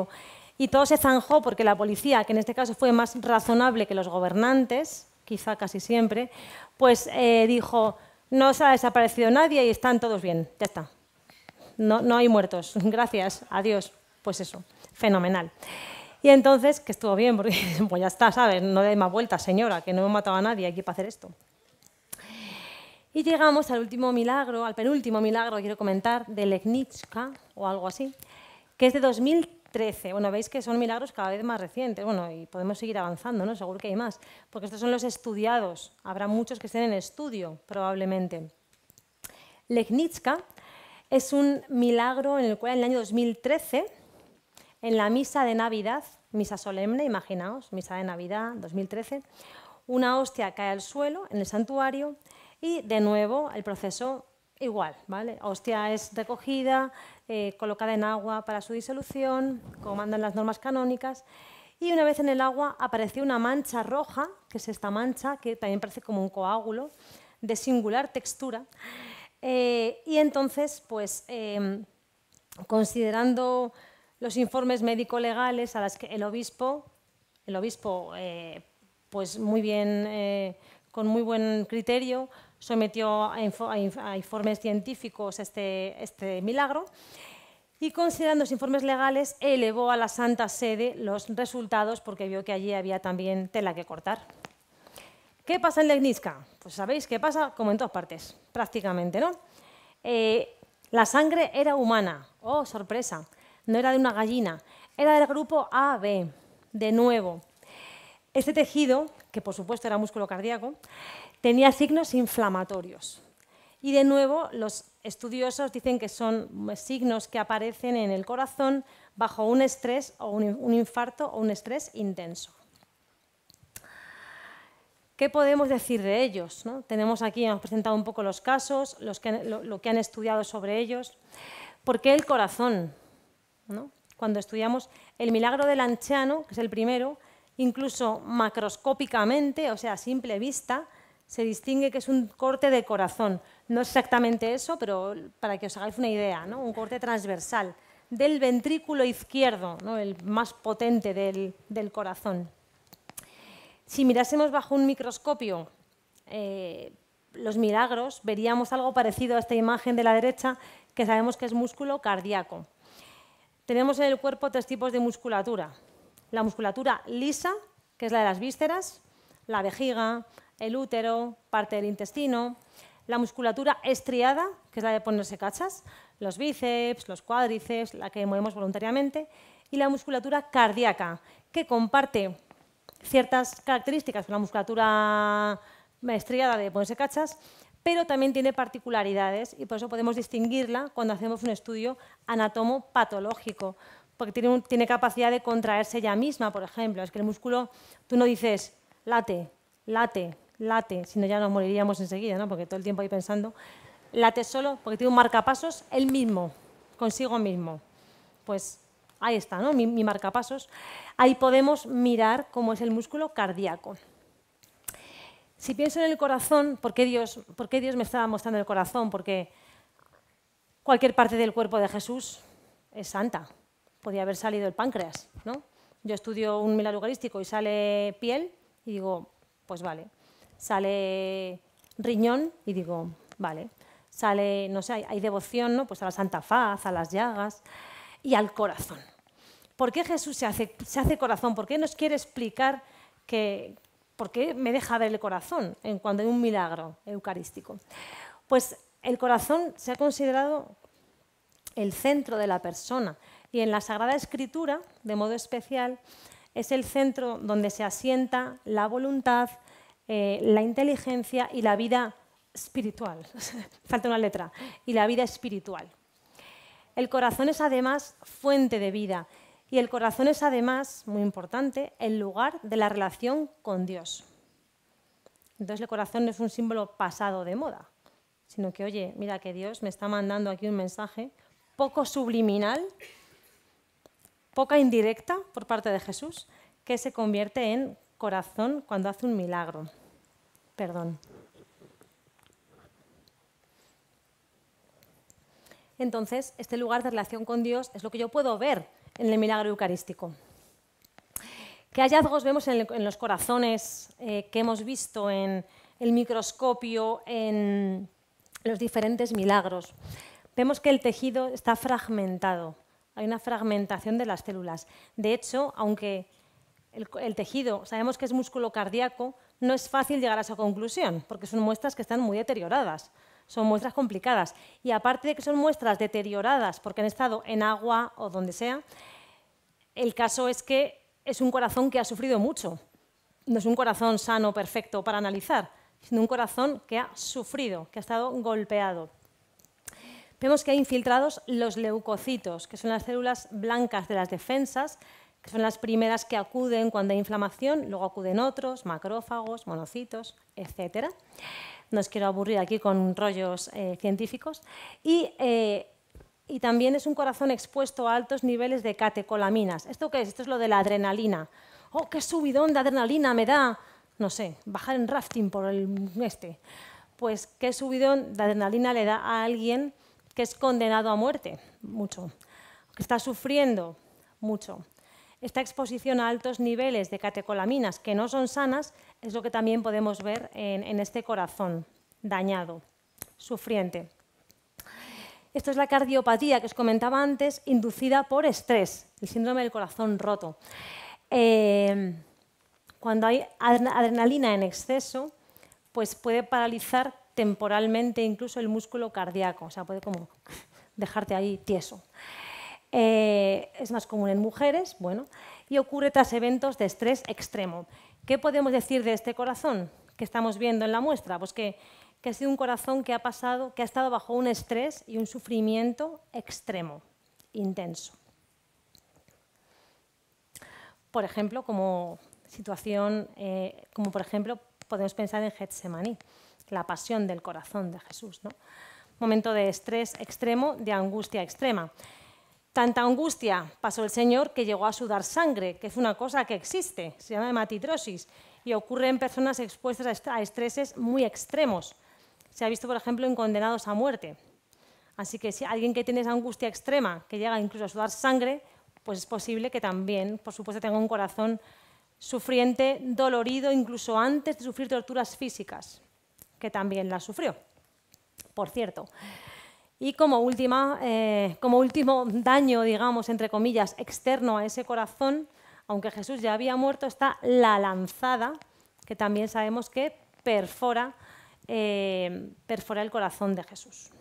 B: Y todo se zanjó porque la policía, que en este caso fue más razonable que los gobernantes, quizá casi siempre, pues dijo, no se ha desaparecido nadie y están todos bien, ya está. No hay muertos, gracias, adiós. Pues eso, fenomenal. Y entonces, que estuvo bien, porque pues ya está, ¿sabes? No dé más vueltas, señora, que no hemos matado a nadie aquí para hacer esto. Y llegamos al último milagro, al penúltimo milagro que quiero comentar, de Legnicka, o algo así, que es de 2013. Bueno, veis que son milagros cada vez más recientes. Bueno, y podemos seguir avanzando, ¿no? Seguro que hay más, porque estos son los estudiados. Habrá muchos que estén en estudio, probablemente. Legnicka es un milagro en el cual en el año 2013, en la misa de Navidad, misa solemne, imaginaos, misa de Navidad 2013, una hostia cae al suelo en el santuario y de nuevo el proceso igual, ¿vale? Hostia es recogida, colocada en agua para su disolución, como mandan las normas canónicas, y una vez en el agua apareció una mancha roja, que es esta mancha, que también parece como un coágulo, de singular textura, y entonces, pues, considerando los informes médico-legales a los que el obispo pues muy bien, con muy buen criterio, sometió a informes científicos este milagro y considerando los informes legales elevó a la Santa Sede los resultados porque vio que allí había también tela que cortar. ¿Qué pasa en Legnicka? Pues sabéis qué pasa como en todas partes, prácticamente, ¿no? La sangre era humana. ¡Oh, sorpresa! No era de una gallina, era del grupo AB, de nuevo. Este tejido, que por supuesto era músculo cardíaco, tenía signos inflamatorios. Y de nuevo, los estudiosos dicen que son signos que aparecen en el corazón bajo un estrés o un infarto o un estrés intenso. ¿Qué podemos decir de ellos? ¿No? Tenemos aquí, hemos presentado un poco los casos, lo que han estudiado sobre ellos. ¿Por qué el corazón? ¿No? Cuando estudiamos el milagro de Lanciano, que es el primero, incluso macroscópicamente, o sea, a simple vista, se distingue que es un corte de corazón. No es exactamente eso, pero para que os hagáis una idea, ¿no? Un corte transversal del ventrículo izquierdo, ¿no? El más potente del corazón. Si mirásemos bajo un microscopio los milagros, veríamos algo parecido a esta imagen de la derecha, que sabemos que es músculo cardíaco. Tenemos en el cuerpo tres tipos de musculatura. La musculatura lisa, que es la de las vísceras, la vejiga, el útero, parte del intestino. La musculatura estriada, que es la de ponerse cachas, los bíceps, los cuádriceps, la que movemos voluntariamente. Y la musculatura cardíaca, que comparte ciertas características con la musculatura estriada de ponerse cachas, pero también tiene particularidades y por eso podemos distinguirla cuando hacemos un estudio anatomopatológico, porque tiene capacidad de contraerse ella misma, por ejemplo. Es que el músculo, tú no dices late, late, late, sino ya nos moriríamos enseguida, ¿no? Porque todo el tiempo ahí pensando. Late solo porque tiene un marcapasos él mismo, consigo mismo. Pues ahí está, ¿no? Mi marcapasos. Ahí podemos mirar cómo es el músculo cardíaco. Si pienso en el corazón, ¿por qué Dios me estaba mostrando el corazón? Porque cualquier parte del cuerpo de Jesús es santa. Podía haber salido el páncreas, ¿no? Yo estudio un milagro eucarístico y sale piel y digo, pues vale. Sale riñón y digo, Vale. Sale, no sé, hay devoción, ¿no? Pues a la Santa Faz, a las llagas y al corazón. ¿Por qué Jesús se hace corazón? ¿Por qué nos quiere explicar por qué me deja ver el corazón cuando hay un milagro eucarístico? Pues el corazón se ha considerado el centro de la persona y en la Sagrada Escritura, de modo especial, es el centro donde se asienta la voluntad, la inteligencia y la vida espiritual. Falta una letra. Y la vida espiritual. El corazón es además fuente de vida y el corazón es además, muy importante, el lugar de la relación con Dios. Entonces el corazón no es un símbolo pasado de moda, sino que, oye, mira que Dios me está mandando aquí un mensaje poco subliminal, poca indirecta por parte de Jesús, que se convierte en corazón cuando hace un milagro. Perdón. Entonces, este lugar de relación con Dios es lo que yo puedo ver en el milagro eucarístico. ¿Qué hallazgos vemos en los corazones que hemos visto en el microscopio, en los diferentes milagros? Vemos que el tejido está fragmentado, hay una fragmentación de las células. De hecho, aunque el tejido sabemos que es músculo cardíaco, no es fácil llegar a esa conclusión, porque son muestras que están muy deterioradas. Son muestras complicadas. Y aparte de que son muestras deterioradas porque han estado en agua o donde sea, el caso es que es un corazón que ha sufrido mucho. No es un corazón sano, perfecto para analizar, sino un corazón que ha sufrido, que ha estado golpeado. Vemos que hay infiltrados los leucocitos, que son las células blancas de las defensas, que son las primeras que acuden cuando hay inflamación, luego acuden otros, macrófagos, monocitos, etc. No os quiero aburrir aquí con rollos científicos. Y también es un corazón expuesto a altos niveles de catecolaminas. ¿Esto qué es? Esto es lo de la adrenalina. ¡Oh, qué subidón de adrenalina me da! No sé, bajar en rafting por el este. Pues qué subidón de adrenalina le da a alguien que es condenado a muerte. Mucho. Que está sufriendo. Mucho. Esta exposición a altos niveles de catecolaminas que no son sanas es lo que también podemos ver en este corazón dañado, sufriente. Esto es la cardiopatía que os comentaba antes, inducida por estrés, el síndrome del corazón roto. Cuando hay adrenalina en exceso, pues puede paralizar temporalmente incluso el músculo cardíaco, o sea, puede como dejarte ahí tieso. Es más común en mujeres, bueno, y ocurre tras eventos de estrés extremo. ¿Qué podemos decir de este corazón que estamos viendo en la muestra? Pues que ha sido un corazón que ha estado bajo un estrés y un sufrimiento extremo, intenso. Por ejemplo, como por ejemplo, podemos pensar en Getsemaní, la pasión del corazón de Jesús, ¿no? Momento de estrés extremo, de angustia extrema. Tanta angustia pasó el Señor que llegó a sudar sangre, que es una cosa que existe, se llama hematitrosis, y ocurre en personas expuestas a estreses muy extremos. Se ha visto, por ejemplo, en condenados a muerte. Así que si alguien que tiene esa angustia extrema, que llega incluso a sudar sangre, pues es posible que también, por supuesto, tenga un corazón sufriente, dolorido, incluso antes de sufrir torturas físicas, que también las sufrió, por cierto. Y como último daño, digamos, entre comillas, externo a ese corazón, aunque Jesús ya había muerto, está la lanzada, que también sabemos que perfora el corazón de Jesús.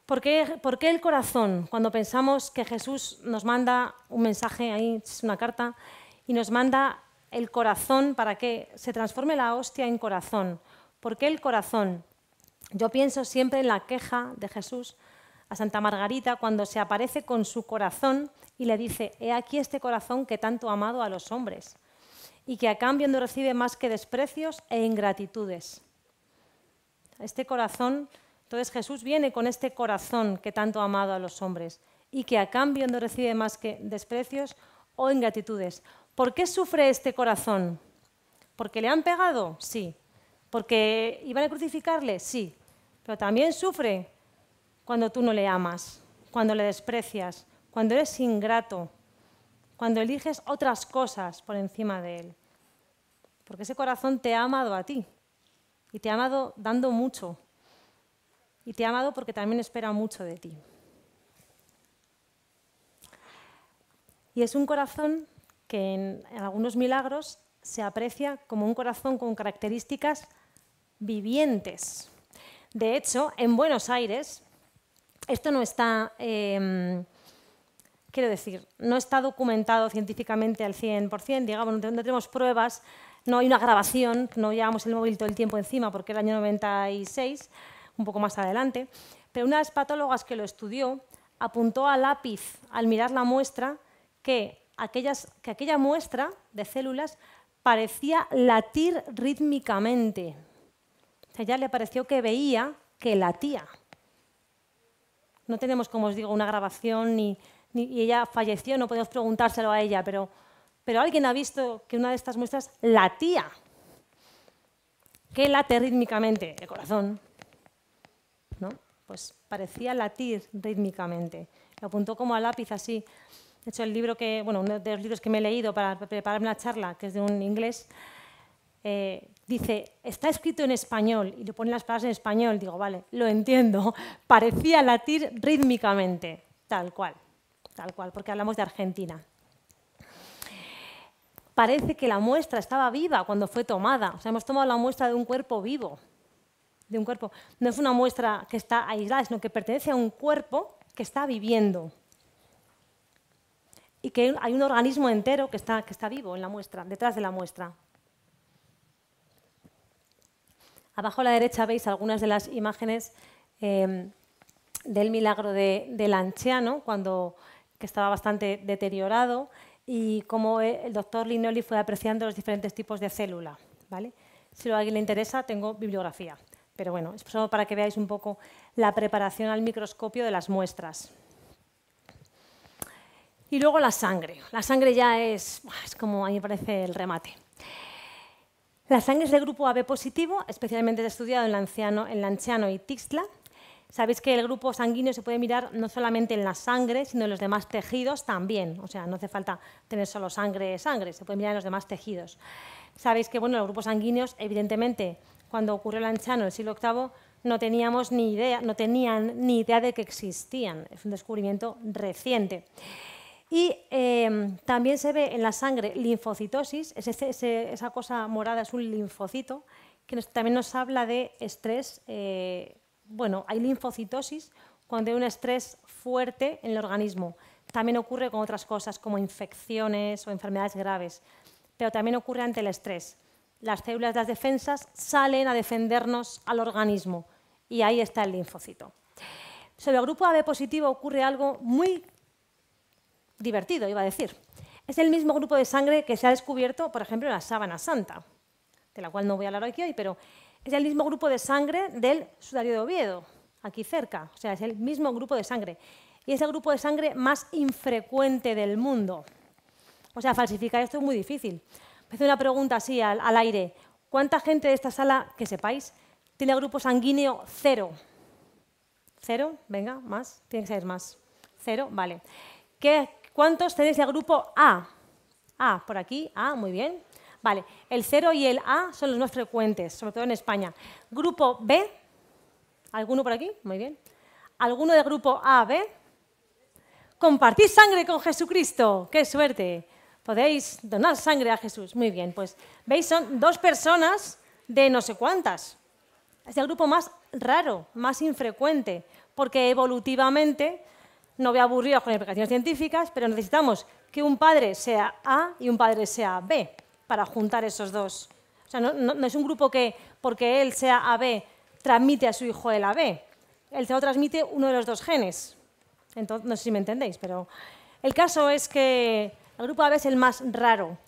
B: ¿Por qué el corazón? Cuando pensamos que Jesús nos manda un mensaje, ahí es una carta, y nos manda el corazón para que se transforme la hostia en corazón. ¿Por qué el corazón? Yo pienso siempre en la queja de Jesús a Santa Margarita cuando se aparece con su corazón y le dice: he aquí este corazón que tanto ha amado a los hombres y que a cambio no recibe más que desprecios e ingratitudes. Este corazón, entonces Jesús viene con este corazón que tanto ha amado a los hombres y que a cambio no recibe más que desprecios o ingratitudes. ¿Por qué sufre este corazón? ¿Porque le han pegado? Sí. ¿Porque iban a crucificarle? Sí. Pero también sufre cuando tú no le amas, cuando le desprecias, cuando eres ingrato, cuando eliges otras cosas por encima de él. Porque ese corazón te ha amado a ti. y te ha amado dando mucho. Y te ha amado porque también espera mucho de ti. Y es un corazón que en algunos milagros se aprecia como un corazón con características vivientes. De hecho, en Buenos Aires, esto no está, quiero decir, no está documentado científicamente al 100%, digamos, no tenemos pruebas, no hay una grabación, no llevamos el móvil todo el tiempo encima porque era el año 96, un poco más adelante, pero una de las patólogas que lo estudió apuntó a lápiz al mirar la muestra que aquella muestra de células parecía latir rítmicamente. O sea, ya le pareció que veía que latía. No tenemos, como os digo, una grabación y ella falleció, no podemos preguntárselo a ella, pero alguien ha visto que una de estas muestras latía. ¿Qué late rítmicamente? El corazón, ¿no? Pues parecía latir rítmicamente. Lo apuntó como a lápiz así. De hecho, el libro uno de los libros que me he leído para prepararme la charla, que es de un inglés, dice, está escrito en español, y le pone las palabras en español. Digo, vale, lo entiendo. Parecía latir rítmicamente, tal cual, porque hablamos de Argentina. Parece que la muestra estaba viva cuando fue tomada. O sea, hemos tomado la muestra de un cuerpo vivo. De un cuerpo. No es una muestra que está aislada, sino que pertenece a un cuerpo que está viviendo. Y que hay un organismo entero que está vivo en la muestra, detrás de la muestra. Abajo a la derecha veis algunas de las imágenes del milagro de Lanciano, que estaba bastante deteriorado, y cómo el doctor Lignoli fue apreciando los diferentes tipos de célula, ¿vale? Si a alguien le interesa, tengo bibliografía. Pero bueno, es solo para que veáis un poco la preparación al microscopio de las muestras. Y luego la sangre. La sangre ya es como, a mí me parece, el remate. La sangre es del grupo AB positivo, especialmente estudiado en Lanciano y Tixla. Sabéis que el grupo sanguíneo se puede mirar no solamente en la sangre, sino en los demás tejidos también. O sea, no hace falta tener solo sangre, se puede mirar en los demás tejidos. Sabéis que los grupos sanguíneos, evidentemente, cuando ocurrió Lanciano en el siglo VIII, no tenían ni idea de que existían. Es un descubrimiento reciente. Y también se ve en la sangre linfocitosis, esa cosa morada es un linfocito, que también nos habla de estrés. Hay linfocitosis cuando hay un estrés fuerte en el organismo. También ocurre con otras cosas como infecciones o enfermedades graves, pero también ocurre ante el estrés. Las células de las defensas salen a defendernos al organismo y ahí está el linfocito. Sobre el grupo AB positivo ocurre algo muy divertido, iba a decir. Es el mismo grupo de sangre que se ha descubierto, por ejemplo, en la Sábana Santa, de la cual no voy a hablar aquí hoy, pero es el mismo grupo de sangre del Sudario de Oviedo, aquí cerca. O sea, es el mismo grupo de sangre. Y es el grupo de sangre más infrecuente del mundo. O sea, falsificar esto es muy difícil. Me hace una pregunta así al aire. ¿Cuánta gente de esta sala, que sepáis, tiene grupo sanguíneo 0? ¿0? Venga, más. Tiene que ser más. 0, vale. ¿Cuántos tenéis el grupo A? A, por aquí. A, muy bien. Vale, el 0 y el A son los más frecuentes, sobre todo en España. Grupo B, ¿alguno por aquí? Muy bien. ¿Alguno del grupo A, B? Compartid sangre con Jesucristo. ¡Qué suerte! Podéis donar sangre a Jesús. Muy bien, pues veis, son 2 personas de no sé cuántas. Es el grupo más raro, más infrecuente, porque evolutivamente, no voy a aburriros con explicaciones científicas, pero necesitamos que un padre sea A y un padre sea B para juntar esos dos. O sea, no es un grupo que, porque él sea AB, transmite a su hijo el AB. Él se lo transmite uno de los 2 genes. Entonces, no sé si me entendéis, pero el caso es que el grupo AB es el más raro.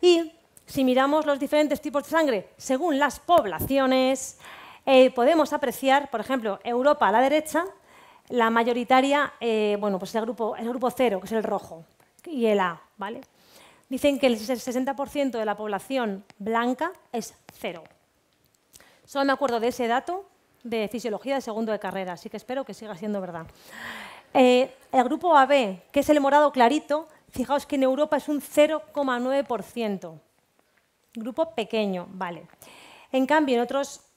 B: Y si miramos los diferentes tipos de sangre según las poblaciones, podemos apreciar, por ejemplo, Europa a la derecha, la mayoritaria, pues el grupo 0, que es el rojo, y el A, ¿vale? Dicen que el 60% de la población blanca es 0. Solo me acuerdo de ese dato de fisiología de segundo de carrera, así que espero que siga siendo verdad. El grupo AB, que es el morado clarito, fijaos que en Europa es un 0,9%. Grupo pequeño, vale. En cambio,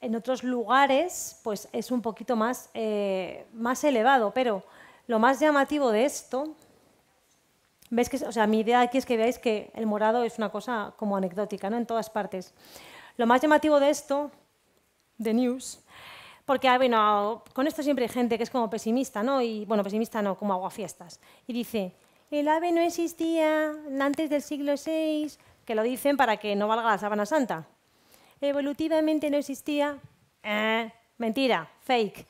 B: en otros lugares pues es un poquito más, más elevado, pero lo más llamativo de esto, ¿ves que, o sea, mi idea aquí es que veáis que el morado es una cosa como anecdótica, ¿no? En todas partes. Lo más llamativo de esto, de News, porque bueno, con esto siempre hay gente que es como pesimista, ¿no? Y bueno, pesimista no, como aguafiestas. Y dice, el ave no existía antes del siglo VI, que lo dicen para que no valga la sábana santa. Evolutivamente no existía. Mentira, fake.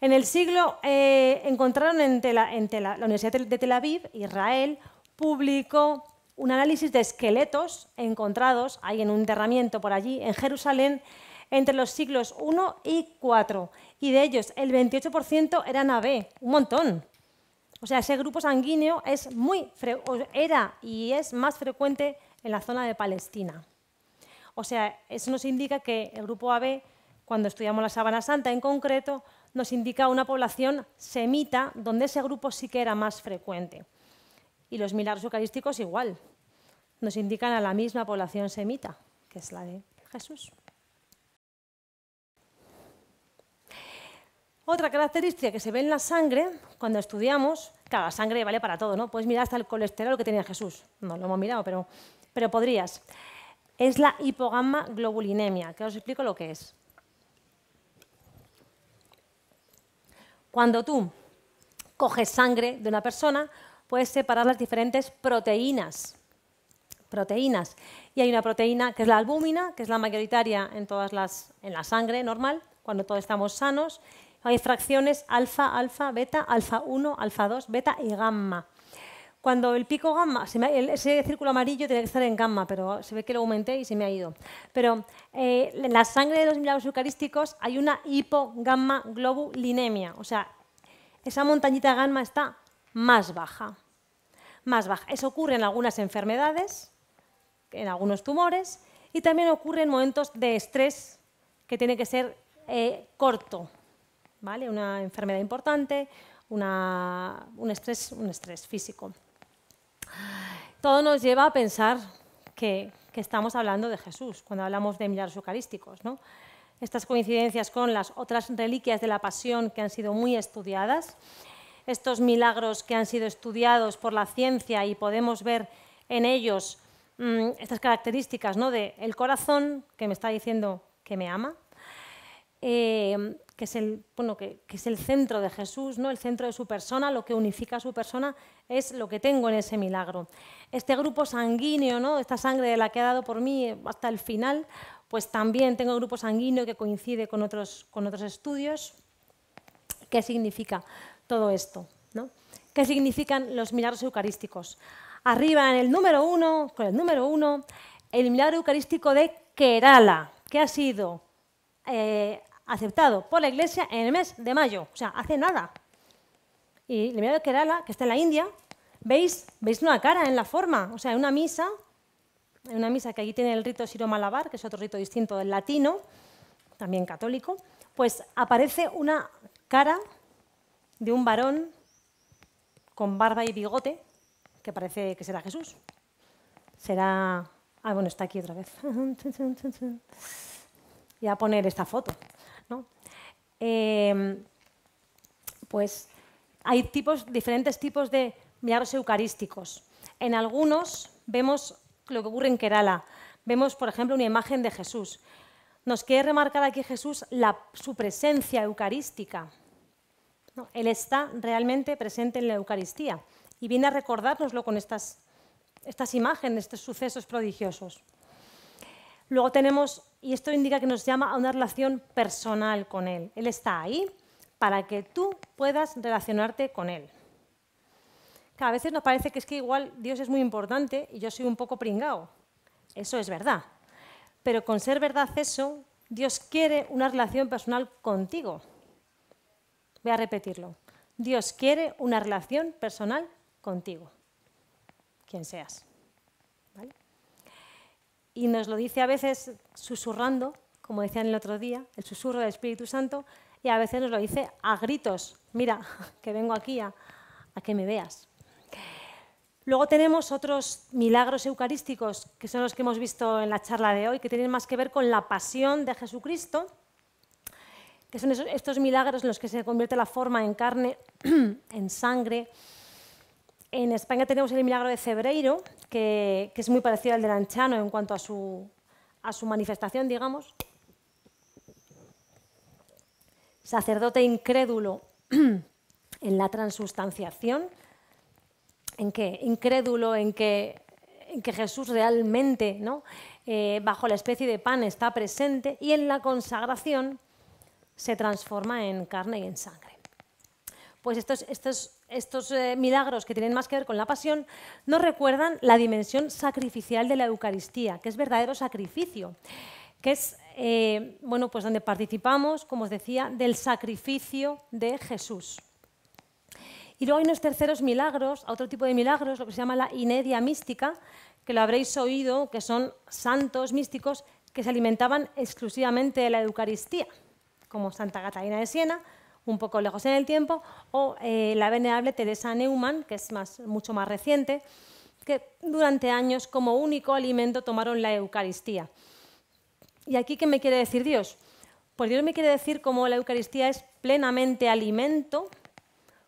B: En el siglo encontraron la Universidad de Tel Aviv, Israel, publicó un análisis de esqueletos encontrados, hay en un enterramiento por allí, en Jerusalén, entre los siglos I y IV. Y de ellos, el 28% eran AB, un montón. O sea, ese grupo sanguíneo era y es más frecuente en la zona de Palestina. O sea, eso nos indica que el grupo AB, cuando estudiamos la Sábana Santa en concreto, nos indica una población semita donde ese grupo sí que era más frecuente. Y los milagros eucarísticos igual, nos indican a la misma población semita, que es la de Jesús. Otra característica que se ve en la sangre, cuando estudiamos, claro, la sangre vale para todo, ¿no? Puedes mirar hasta el colesterol que tenía Jesús. No lo hemos mirado, pero podrías. Es la hipogamma globulinemia, que os explico lo que es. Cuando tú coges sangre de una persona, puedes separar las diferentes proteínas. Y hay una proteína que es la albúmina, que es la mayoritaria en la sangre normal, cuando todos estamos sanos. Hay fracciones alfa, alfa, beta, alfa 1, alfa 2, beta y gamma. Cuando el pico gamma, ese círculo amarillo tiene que estar en gamma, pero se ve que lo aumenté y se me ha ido. Pero en la sangre de los milagros eucarísticos hay una hipogamma globulinemia, o sea, esa montañita gamma está más baja. Eso ocurre en algunas enfermedades, en algunos tumores, y también ocurre en momentos de estrés que tiene que ser corto, ¿vale? Una enfermedad importante, un estrés físico. Todo nos lleva a pensar que estamos hablando de Jesús cuando hablamos de milagros eucarísticos, ¿no? Estas coincidencias con las otras reliquias de la Pasión que han sido muy estudiadas, estos milagros que han sido estudiados por la ciencia y podemos ver en ellos estas características, ¿no? De el corazón que me está diciendo que me ama, que es el centro de Jesús, ¿no? El centro de su persona, lo que unifica a su persona es lo que tengo en ese milagro. Este grupo sanguíneo, ¿no? Esta sangre de la que ha dado por mí hasta el final, pues también tengo grupo sanguíneo que coincide con otros estudios. ¿Qué significa todo esto, ¿no? ¿Qué significan los milagros eucarísticos? Arriba en el número 1, con el número 1, el milagro eucarístico de Kerala, que ha sido aceptado por la Iglesia en el mes de mayo, o sea, hace nada. Y el milagro de Kerala, que está en la India, ¿veis una cara en la forma? O sea, en una misa que allí tiene el rito siro-malabar, que es otro rito distinto del latino, también católico, pues aparece una cara de un varón con barba y bigote, que parece que será Jesús. Será... Ah, bueno, está aquí otra vez. Voy a poner esta foto, ¿no? Pues hay diferentes tipos de milagros eucarísticos. En algunos vemos lo que ocurre en Kerala. Vemos, por ejemplo, una imagen de Jesús. Nos quiere remarcar aquí Jesús su presencia eucarística, ¿no? Él está realmente presente en la Eucaristía y viene a recordárnoslo con estas imágenes, estos sucesos prodigiosos. Luego tenemos, y esto indica que nos llama a una relación personal con Él. Él está ahí para que tú puedas relacionarte con Él. A veces nos parece que es que igual Dios es muy importante y yo soy un poco pringao. Eso es verdad. Pero con ser verdad eso, Dios quiere una relación personal contigo. Voy a repetirlo. Dios quiere una relación personal contigo, quien seas. ¿Vale? Y nos lo dice a veces susurrando, como decían el otro día, el susurro del Espíritu Santo, y a veces nos lo dice a gritos. Mira, que vengo aquí a que me veas. Luego tenemos otros milagros eucarísticos, que son los que hemos visto en la charla de hoy, que tienen más que ver con la pasión de Jesucristo, que son estos milagros en los que se convierte la forma en carne, en sangre. En España tenemos el milagro de Cebreiro, que es muy parecido al de Lanciano en cuanto a su manifestación, digamos. Sacerdote incrédulo en la transustanciación. ¿En qué? Incrédulo en que Jesús realmente, ¿no? Bajo la especie de pan está presente, y en la consagración se transforma en carne y en sangre. Pues estos milagros que tienen más que ver con la pasión nos recuerdan la dimensión sacrificial de la Eucaristía, que es verdadero sacrificio, que es bueno, pues donde participamos, como os decía, del sacrificio de Jesús. Y luego hay unos terceros milagros, otro tipo de milagros, lo que se llama la inedia mística, que lo habréis oído, que son santos místicos que se alimentaban exclusivamente de la Eucaristía, como Santa Catalina de Siena, un poco lejos en el tiempo, o la venerable Teresa Neumann, que es mucho más reciente, que durante años como único alimento tomaron la Eucaristía. ¿Y aquí qué me quiere decir Dios? Pues Dios me quiere decir cómo la Eucaristía es plenamente alimento,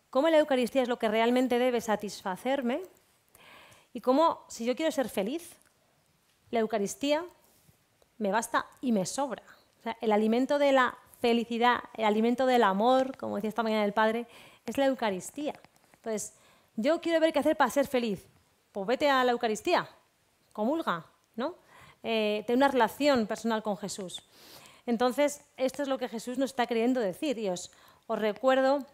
B: cómo la Eucaristía es lo que realmente debe satisfacerme, y cómo, si yo quiero ser feliz, la Eucaristía me basta y me sobra. O sea, el alimento de la felicidad, el alimento del amor, como decía esta mañana el Padre, es la Eucaristía. Entonces, yo quiero ver qué hacer para ser feliz. Pues vete a la Eucaristía, comulga, ¿no? Ten una relación personal con Jesús. Entonces, esto es lo que Jesús nos está queriendo decir. Y os recuerdo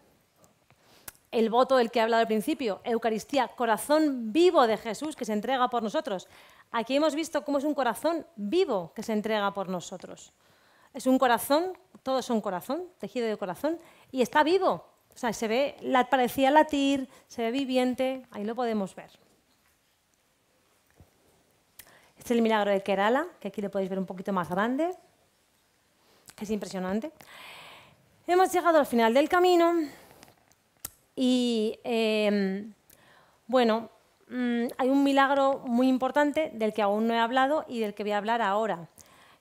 B: el voto del que he hablado al principio, Eucaristía, corazón vivo de Jesús que se entrega por nosotros. Aquí hemos visto cómo es un corazón vivo que se entrega por nosotros. Es un corazón, todo es un corazón, tejido de corazón, y está vivo. O sea, se ve, parecía latir, se ve viviente, ahí lo podemos ver. Este es el milagro de Kerala, que aquí lo podéis ver un poquito más grande, que es impresionante. Hemos llegado al final del camino y, bueno, hay un milagro muy importante del que aún no he hablado y del que voy a hablar ahora.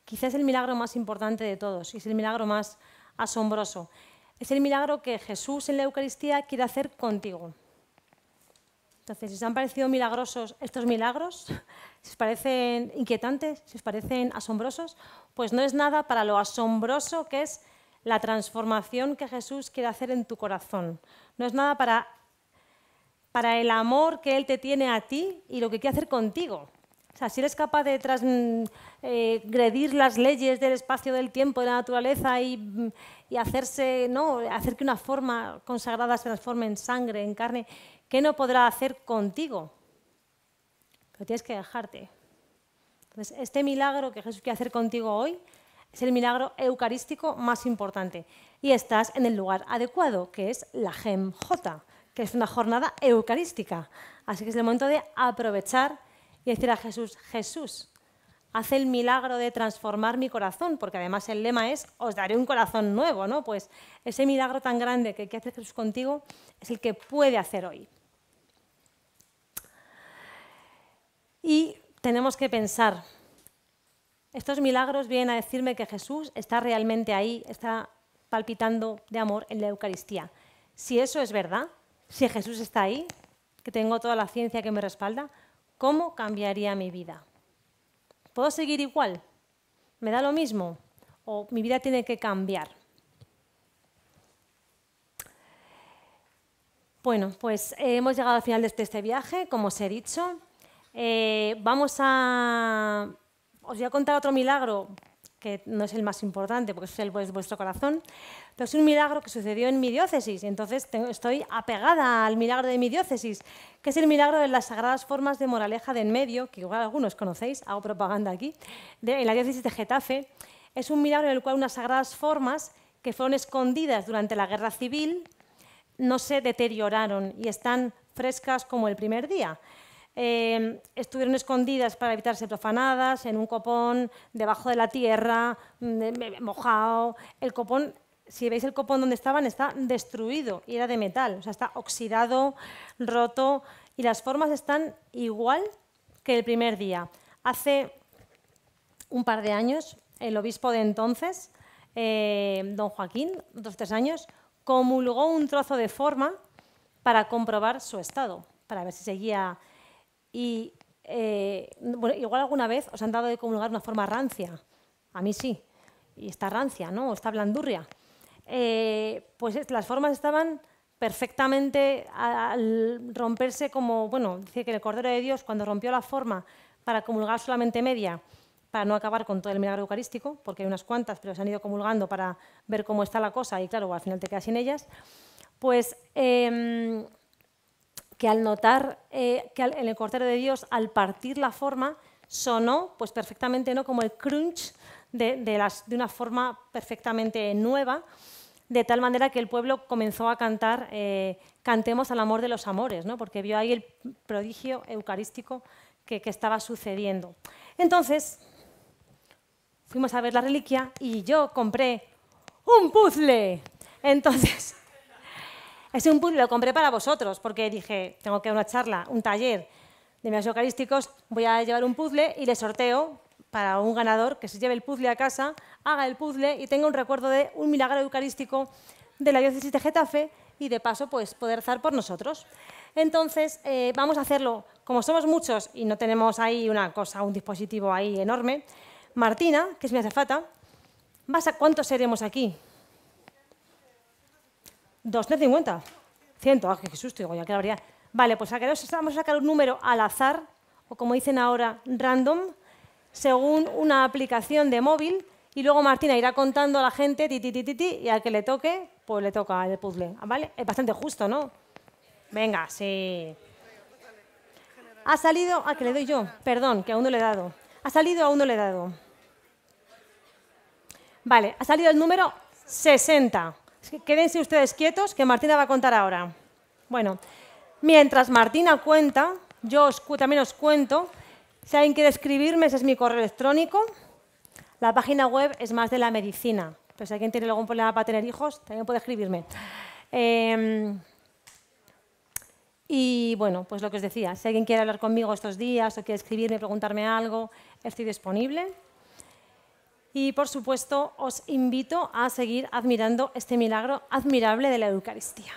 B: Quizás es el milagro más importante de todos y es el milagro más asombroso. Es el milagro que Jesús en la Eucaristía quiere hacer contigo. Entonces, si os han parecido milagrosos estos milagros, si os parecen inquietantes, si os parecen asombrosos, pues no es nada para lo asombroso que es la transformación que Jesús quiere hacer en tu corazón. No es nada para el amor que Él te tiene a ti y lo que quiere hacer contigo. O sea, si eres capaz de transgredir las leyes del espacio, del tiempo, de la naturaleza y hacer que una forma consagrada se transforme en sangre, en carne, ¿qué no podrá hacer contigo? Pero tienes que dejarte. Entonces, este milagro que Jesús quiere hacer contigo hoy es el milagro eucarístico más importante. Y estás en el lugar adecuado, que es la GEMJ, que es una jornada eucarística. Así que es el momento de aprovechar y decir a Jesús, Jesús, haz el milagro de transformar mi corazón, porque además el lema es, os daré un corazón nuevo, ¿no? Pues ese milagro tan grande que hace Jesús contigo es el que puede hacer hoy. Y tenemos que pensar, estos milagros vienen a decirme que Jesús está realmente ahí, está palpitando de amor en la Eucaristía. Si eso es verdad, si Jesús está ahí, que tengo toda la ciencia que me respalda, ¿cómo cambiaría mi vida? ¿Puedo seguir igual? ¿Me da lo mismo? ¿O mi vida tiene que cambiar? Bueno, pues hemos llegado al final de este viaje, como os he dicho. Os voy a contar otro milagro, que no es el más importante, porque es el de vuestro corazón, pero es un milagro que sucedió en mi diócesis, y entonces estoy apegada al milagro de mi diócesis, que es el milagro de las sagradas formas de Moraleja de Enmedio, que igual algunos conocéis, hago propaganda aquí, en la diócesis de Getafe. Es un milagro en el cual unas sagradas formas que fueron escondidas durante la Guerra Civil no se deterioraron y están frescas como el primer día. Estuvieron escondidas para evitar ser profanadas en un copón debajo de la tierra, mojado. El copón si veis el copón donde estaban, está destruido y era de metal, o sea, está oxidado, roto y las formas están igual que el primer día. Hace un par de años, el obispo de entonces, don Joaquín, 2 o 3 años, comulgó un trozo de forma para comprobar su estado, para ver si seguía. Y bueno, igual alguna vez os han dado de comulgar una forma rancia. A mí sí. Y está rancia, ¿no? O está blandurria. Pues las formas estaban perfectamente al romperse como, bueno, dice que el Cordero de Dios, cuando rompió la forma para comulgar solamente media, para no acabar con todo el milagro eucarístico, porque hay unas cuantas, pero se han ido comulgando para ver cómo está la cosa y claro, al final te quedas sin ellas, pues que al notar que en el Cordero de Dios, al partir la forma, sonó pues perfectamente, ¿no?, como el crunch de una forma perfectamente nueva, de tal manera que el pueblo comenzó a cantar Cantemos al amor de los amores, ¿no?, porque vio ahí el prodigio eucarístico que estaba sucediendo. Entonces, fuimos a ver la reliquia y yo compré un puzzle. Entonces, ese un puzzle lo compré para vosotros, porque dije, tengo que dar una charla, un taller de milagros eucarísticos, voy a llevar un puzzle y le sorteo para un ganador que se lleve el puzzle a casa, haga el puzzle y tenga un recuerdo de un milagro eucarístico de la diócesis de Getafe y de paso pues poder rezar por nosotros. Entonces, vamos a hacerlo, como somos muchos y no tenemos ahí una cosa, un dispositivo ahí enorme, Martina, que es mi azafata, ¿cuántos seremos aquí? 250. 100, qué susto, digo, ya que habría. Vale, pues vamos a sacar un número al azar, o como dicen ahora, random, según una aplicación de móvil, y luego Martina irá contando a la gente, y al que le toque, pues le toca el puzzle. ¿Vale? Es bastante justo, ¿no? Venga, sí. Ha salido... Ah, que le doy yo. Perdón, que aún no le he dado. Ha salido, aún no le he dado. Vale, ha salido el número 60. Quédense ustedes quietos, que Martina va a contar ahora. Bueno, mientras Martina cuenta, yo también os cuento. Si alguien quiere escribirme, ese es mi correo electrónico. La página web es más de la medicina. Pero si alguien tiene algún problema para tener hijos, también puede escribirme. Y bueno, pues lo que os decía, si alguien quiere hablar conmigo estos días o quiere escribirme, preguntarme algo, estoy disponible. Y por supuesto, os invito a seguir admirando este milagro admirable de la Eucaristía.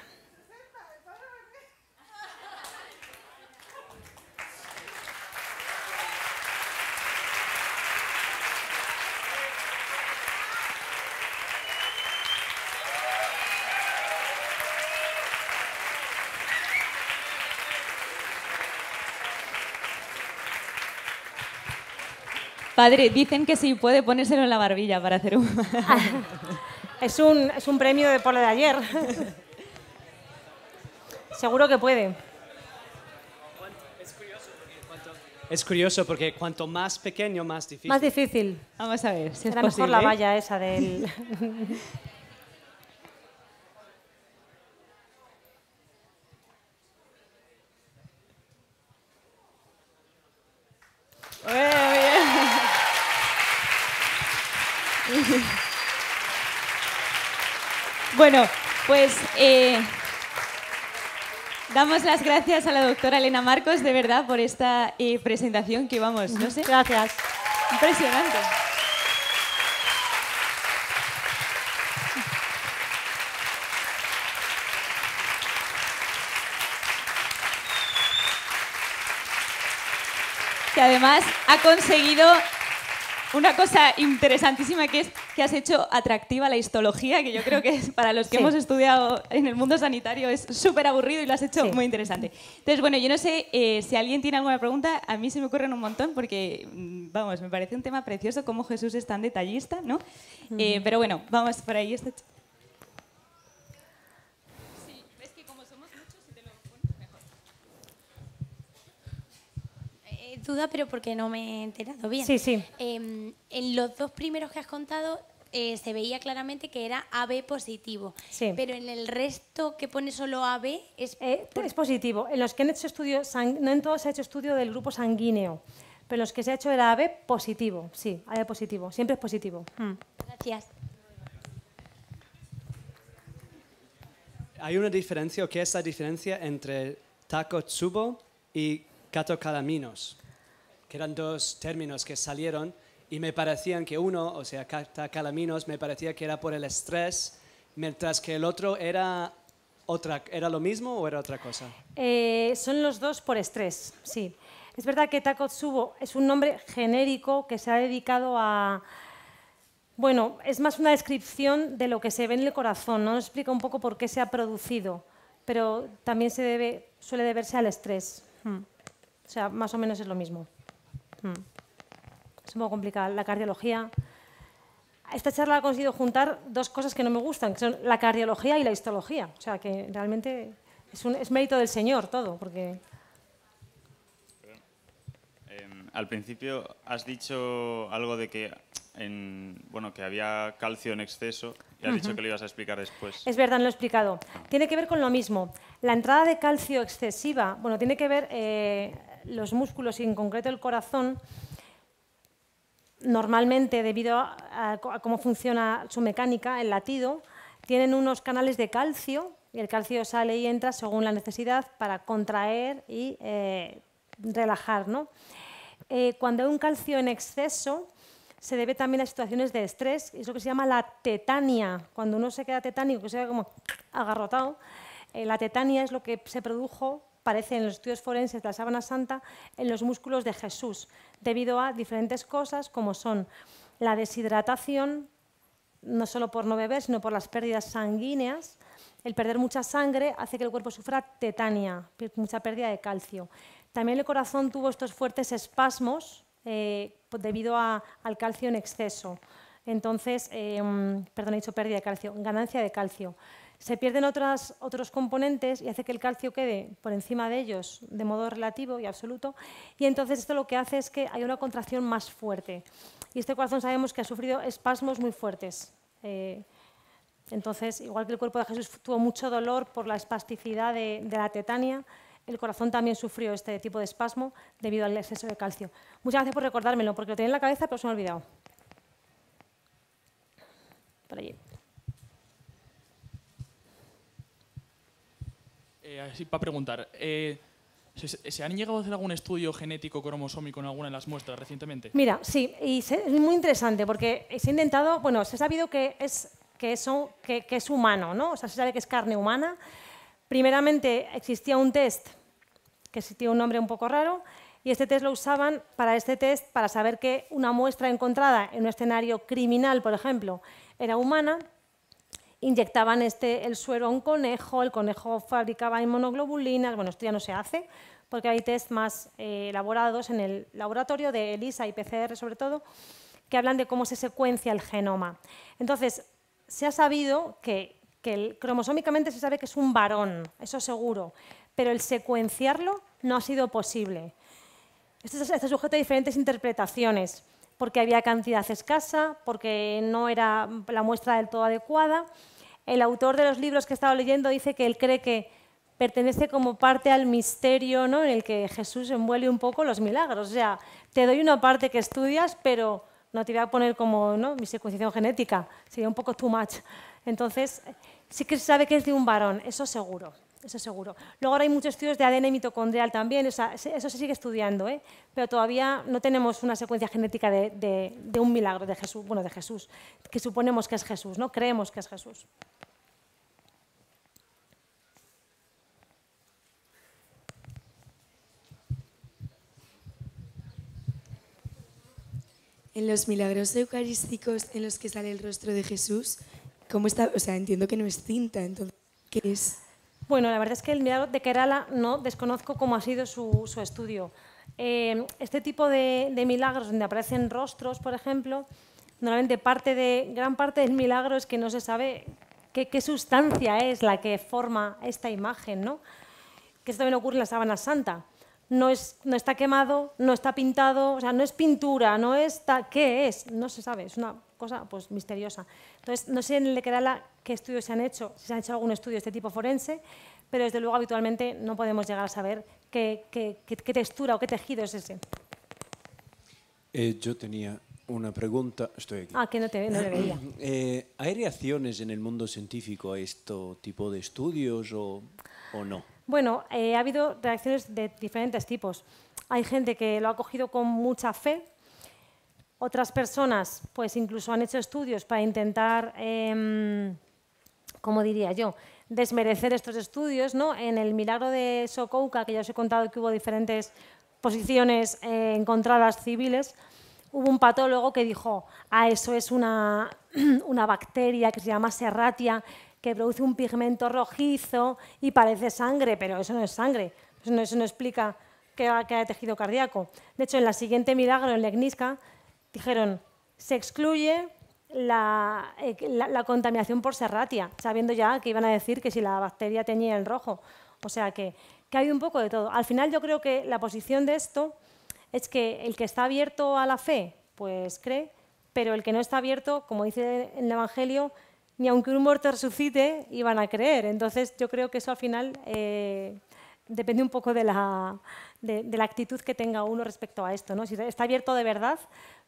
A: Padre, dicen que sí puede ponérselo en la barbilla para hacer un...
B: Es un premio por lo de ayer. Seguro que puede.
C: Es curioso porque cuanto más pequeño, más difícil.
B: Más difícil.
A: Vamos a ver si es
B: Era
A: posible.
B: mejor la valla esa del...
A: Bueno, pues damos las gracias a la doctora Elena Marcos, de verdad, por esta presentación que vamos, no sé.
B: Gracias.
A: Impresionante. Que además ha conseguido una cosa interesantísima, que es que has hecho atractiva la histología, que yo creo que es, para los que hemos estudiado en el mundo sanitario es súper aburrido y lo has hecho muy interesante. Entonces, bueno, yo no sé si alguien tiene alguna pregunta, a mí se me ocurren un montón porque, vamos, me parece un tema precioso cómo Jesús es tan detallista, ¿no? Pero bueno, vamos por ahí. Sí, ves que como somos muchos, si te lo pones mejor.
D: Duda, pero porque no me he enterado bien.
B: Sí, sí.
D: En los dos primeros que has contado se veía claramente que era AB positivo.
B: Sí.
D: Pero en el resto que pone solo AB es...
B: Es positivo. En los que han hecho estudio, no en todos se ha hecho estudio del grupo sanguíneo, pero en los que se ha hecho era AB positivo. Sí, AB positivo. Siempre es positivo.
D: Gracias.
C: hay una diferencia, o qué es la diferencia entre Takotsubo y catocalaminos, que eran dos términos que salieron y me parecían que uno, o sea, catocalaminos, me parecía que era por el estrés, mientras que el otro era ¿era lo mismo o era otra cosa?
B: Son los dos por estrés, sí. Es verdad que Takotsubo es un nombre genérico que se ha dedicado a... Bueno, es más una descripción de lo que se ve en el corazón, ¿no? Nos explica un poco por qué se ha producido, pero también suele deberse al estrés. O sea, más o menos es lo mismo. Es un poco complicado. La cardiología... Esta charla ha conseguido juntar dos cosas que no me gustan, que son la cardiología y la histología. O sea, que realmente es mérito del Señor todo, porque...
E: Al principio has dicho algo de que, que había calcio en exceso y has dicho que lo ibas a explicar después.
B: Es verdad, no lo he explicado. Tiene que ver con lo mismo. La entrada de calcio excesiva, bueno, tiene que ver los músculos y en concreto el corazón, normalmente debido a cómo funciona su mecánica, el latido, tienen unos canales de calcio y el calcio sale y entra según la necesidad para contraer y relajar, ¿no? Cuando hay un calcio en exceso, se debe también a situaciones de estrés, es lo que se llama la tetania. Cuando uno se queda tetánico, que se queda como agarrotado, la tetania es lo que se produjo, parece en los estudios forenses de la Sábana Santa, en los músculos de Jesús, debido a diferentes cosas como son la deshidratación, no solo por no beber, sino por las pérdidas sanguíneas. El perder mucha sangre hace que el cuerpo sufra tetania, mucha pérdida de calcio. También el corazón tuvo estos fuertes espasmos debido al calcio en exceso. Entonces, perdón, he dicho pérdida de calcio, ganancia de calcio. Se pierden otros componentes y hace que el calcio quede por encima de ellos de modo relativo y absoluto. Y entonces esto lo que hace es que haya una contracción más fuerte. Y este corazón sabemos que ha sufrido espasmos muy fuertes. Entonces, igual que el cuerpo de Jesús tuvo mucho dolor por la espasticidad de la tetania, el corazón también sufrió este tipo de espasmo debido al exceso de calcio. Muchas gracias por recordármelo, porque lo tenía en la cabeza, pero se me ha olvidado. Por allí.
F: Así para preguntar, ¿se han llegado a hacer algún estudio genético cromosómico en alguna de las muestras recientemente?
B: Mira, sí, y es muy interesante porque se ha intentado, bueno, se ha sabido que es humano, ¿no? O sea, se sabe que es carne humana. Primeramente existía un test que tiene un nombre un poco raro y este test lo usaban para saber que una muestra encontrada en un escenario criminal, por ejemplo, era humana. Inyectaban el suero a un conejo, el conejo fabricaba inmunoglobulinas. Bueno, esto ya no se hace porque hay test más elaborados en el laboratorio de ELISA y PCR sobre todo, que hablan de cómo se secuencia el genoma. Entonces, se ha sabido que cromosómicamente se sabe que es un varón, eso seguro, pero el secuenciarlo no ha sido posible. Esto está sujeto a diferentes interpretaciones, porque había cantidad escasa, porque no era la muestra del todo adecuada. El autor de los libros que he estado leyendo dice que él cree que pertenece como parte al misterio, ¿no?, en el que Jesús envuelve un poco los milagros. O sea, te doy una parte que estudias, pero no te voy a poner como, ¿no?, mi secuenciación genética, sería un poco too much. Entonces, sí que se sabe que es de un varón, eso seguro. Eso seguro. Luego ahora hay muchos estudios de ADN mitocondrial también, o sea, eso se sigue estudiando, pero todavía no tenemos una secuencia genética de un milagro de Jesús, bueno, de Jesús, que suponemos que es Jesús, ¿no? Creemos que es Jesús.
G: En los milagros eucarísticos en los que sale el rostro de Jesús, ¿cómo está? O sea, entiendo que no es cinta, entonces, ¿qué es?
B: Bueno, la verdad es que el milagro de Kerala no desconozco cómo ha sido su estudio. Este tipo de milagros donde aparecen rostros, por ejemplo, normalmente gran parte del milagro es que no se sabe qué sustancia es la que forma esta imagen, ¿no? Que esto también ocurre en la Sábana Santa. No está quemado, no está pintado, o sea, no es pintura, no está... ¿Qué es? No se sabe, es una cosa pues misteriosa. Entonces, no sé en el de Kerala qué estudios se han hecho, si se han hecho algún estudio de este tipo forense, pero desde luego habitualmente no podemos llegar a saber qué textura o qué tejido es ese.
H: Yo tenía Una pregunta, estoy aquí.
B: Ah, que no le veía.
H: ¿Hay reacciones en el mundo científico a este tipo de estudios o no?
B: Bueno, ha habido reacciones de diferentes tipos. Hay gente que lo ha cogido con mucha fe. Otras personas, pues incluso han hecho estudios para intentar, ¿cómo diría yo?, desmerecer estos estudios, ¿no? En el milagro de Sokoka, que ya os he contado que hubo diferentes posiciones encontradas civiles, hubo un patólogo que dijo, eso es una bacteria que se llama Serratia, que produce un pigmento rojizo y parece sangre, pero eso no es sangre, eso no explica que haya tejido cardíaco. De hecho, en la siguiente milagro, en Legniska, dijeron, se excluye la contaminación por Serratia, sabiendo ya que iban a decir que si la bacteria teñía el rojo. O sea que hay un poco de todo. Al final yo creo que la posición de esto es que el que está abierto a la fe, pues cree, pero el que no está abierto, como dice en el Evangelio, ni aunque un muerto resucite, iban a creer. Entonces yo creo que eso al final depende un poco de la actitud que tenga uno respecto a esto, ¿no? Si está abierto de verdad,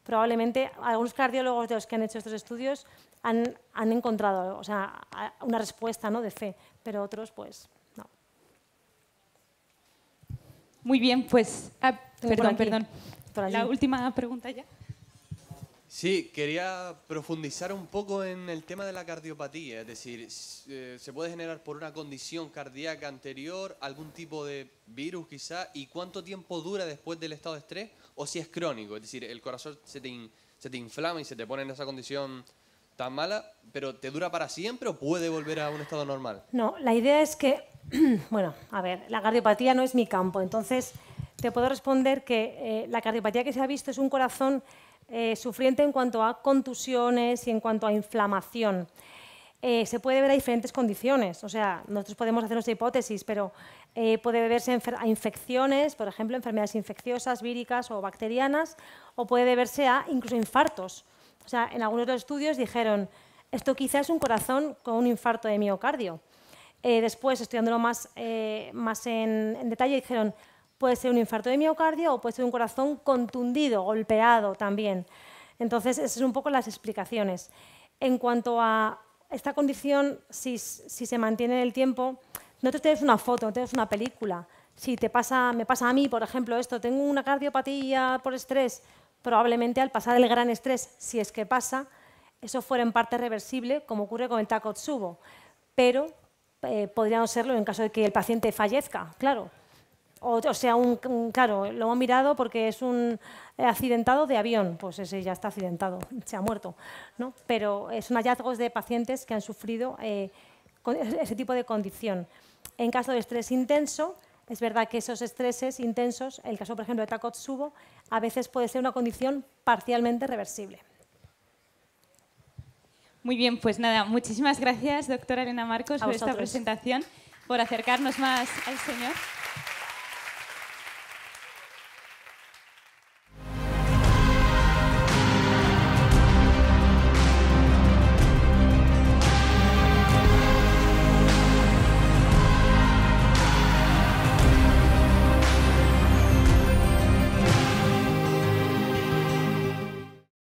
B: probablemente algunos cardiólogos de los que han hecho estos estudios han encontrado, o sea, una respuesta, ¿no?, de fe, pero otros pues no.
A: Muy bien, pues perdón. La última pregunta ya.
I: Sí, quería profundizar un poco en el tema de la cardiopatía, es decir, ¿se puede generar por una condición cardíaca anterior, algún tipo de virus quizá, y cuánto tiempo dura después del estado de estrés, o si es crónico, es decir, el corazón se te inflama y se te pone en esa condición tan mala, pero ¿te dura para siempre o puede volver a un estado normal?
B: No, la idea es que, bueno, a ver, la cardiopatía no es mi campo, entonces te puedo responder que la cardiopatía que se ha visto es un corazón sufriente en cuanto a contusiones y en cuanto a inflamación. Se puede ver a diferentes condiciones, o sea, nosotros podemos hacer nuestra hipótesis, pero puede deberse a infecciones, por ejemplo, enfermedades infecciosas, víricas o bacterianas, o puede deberse a incluso infartos. O sea, en algunos de los estudios dijeron, esto quizás es un corazón con un infarto de miocardio. Después, estudiándolo más en detalle, dijeron, puede ser un infarto de miocardio o puede ser un corazón contundido, golpeado también. Entonces, esas son un poco las explicaciones. En cuanto a esta condición, si se mantiene en el tiempo, no te tienes una foto, no tienes una película. Si me pasa a mí, por ejemplo, esto, tengo una cardiopatía por estrés, probablemente al pasar el gran estrés, si es que pasa, eso fuera en parte reversible, como ocurre con el Takotsubo. Pero podría no serlo en caso de que el paciente fallezca, claro. O sea, claro, lo hemos mirado porque es un accidentado de avión, pues ese ya está accidentado, se ha muerto, ¿no? Pero son hallazgos de pacientes que han sufrido ese tipo de condición. En caso de estrés intenso, es verdad que esos estreses intensos, el caso, por ejemplo, de Takotsubo, a veces puede ser una condición parcialmente reversible.
A: Muy bien, pues nada, muchísimas gracias, doctora Elena Marcos, por esta presentación, por acercarnos más al Señor.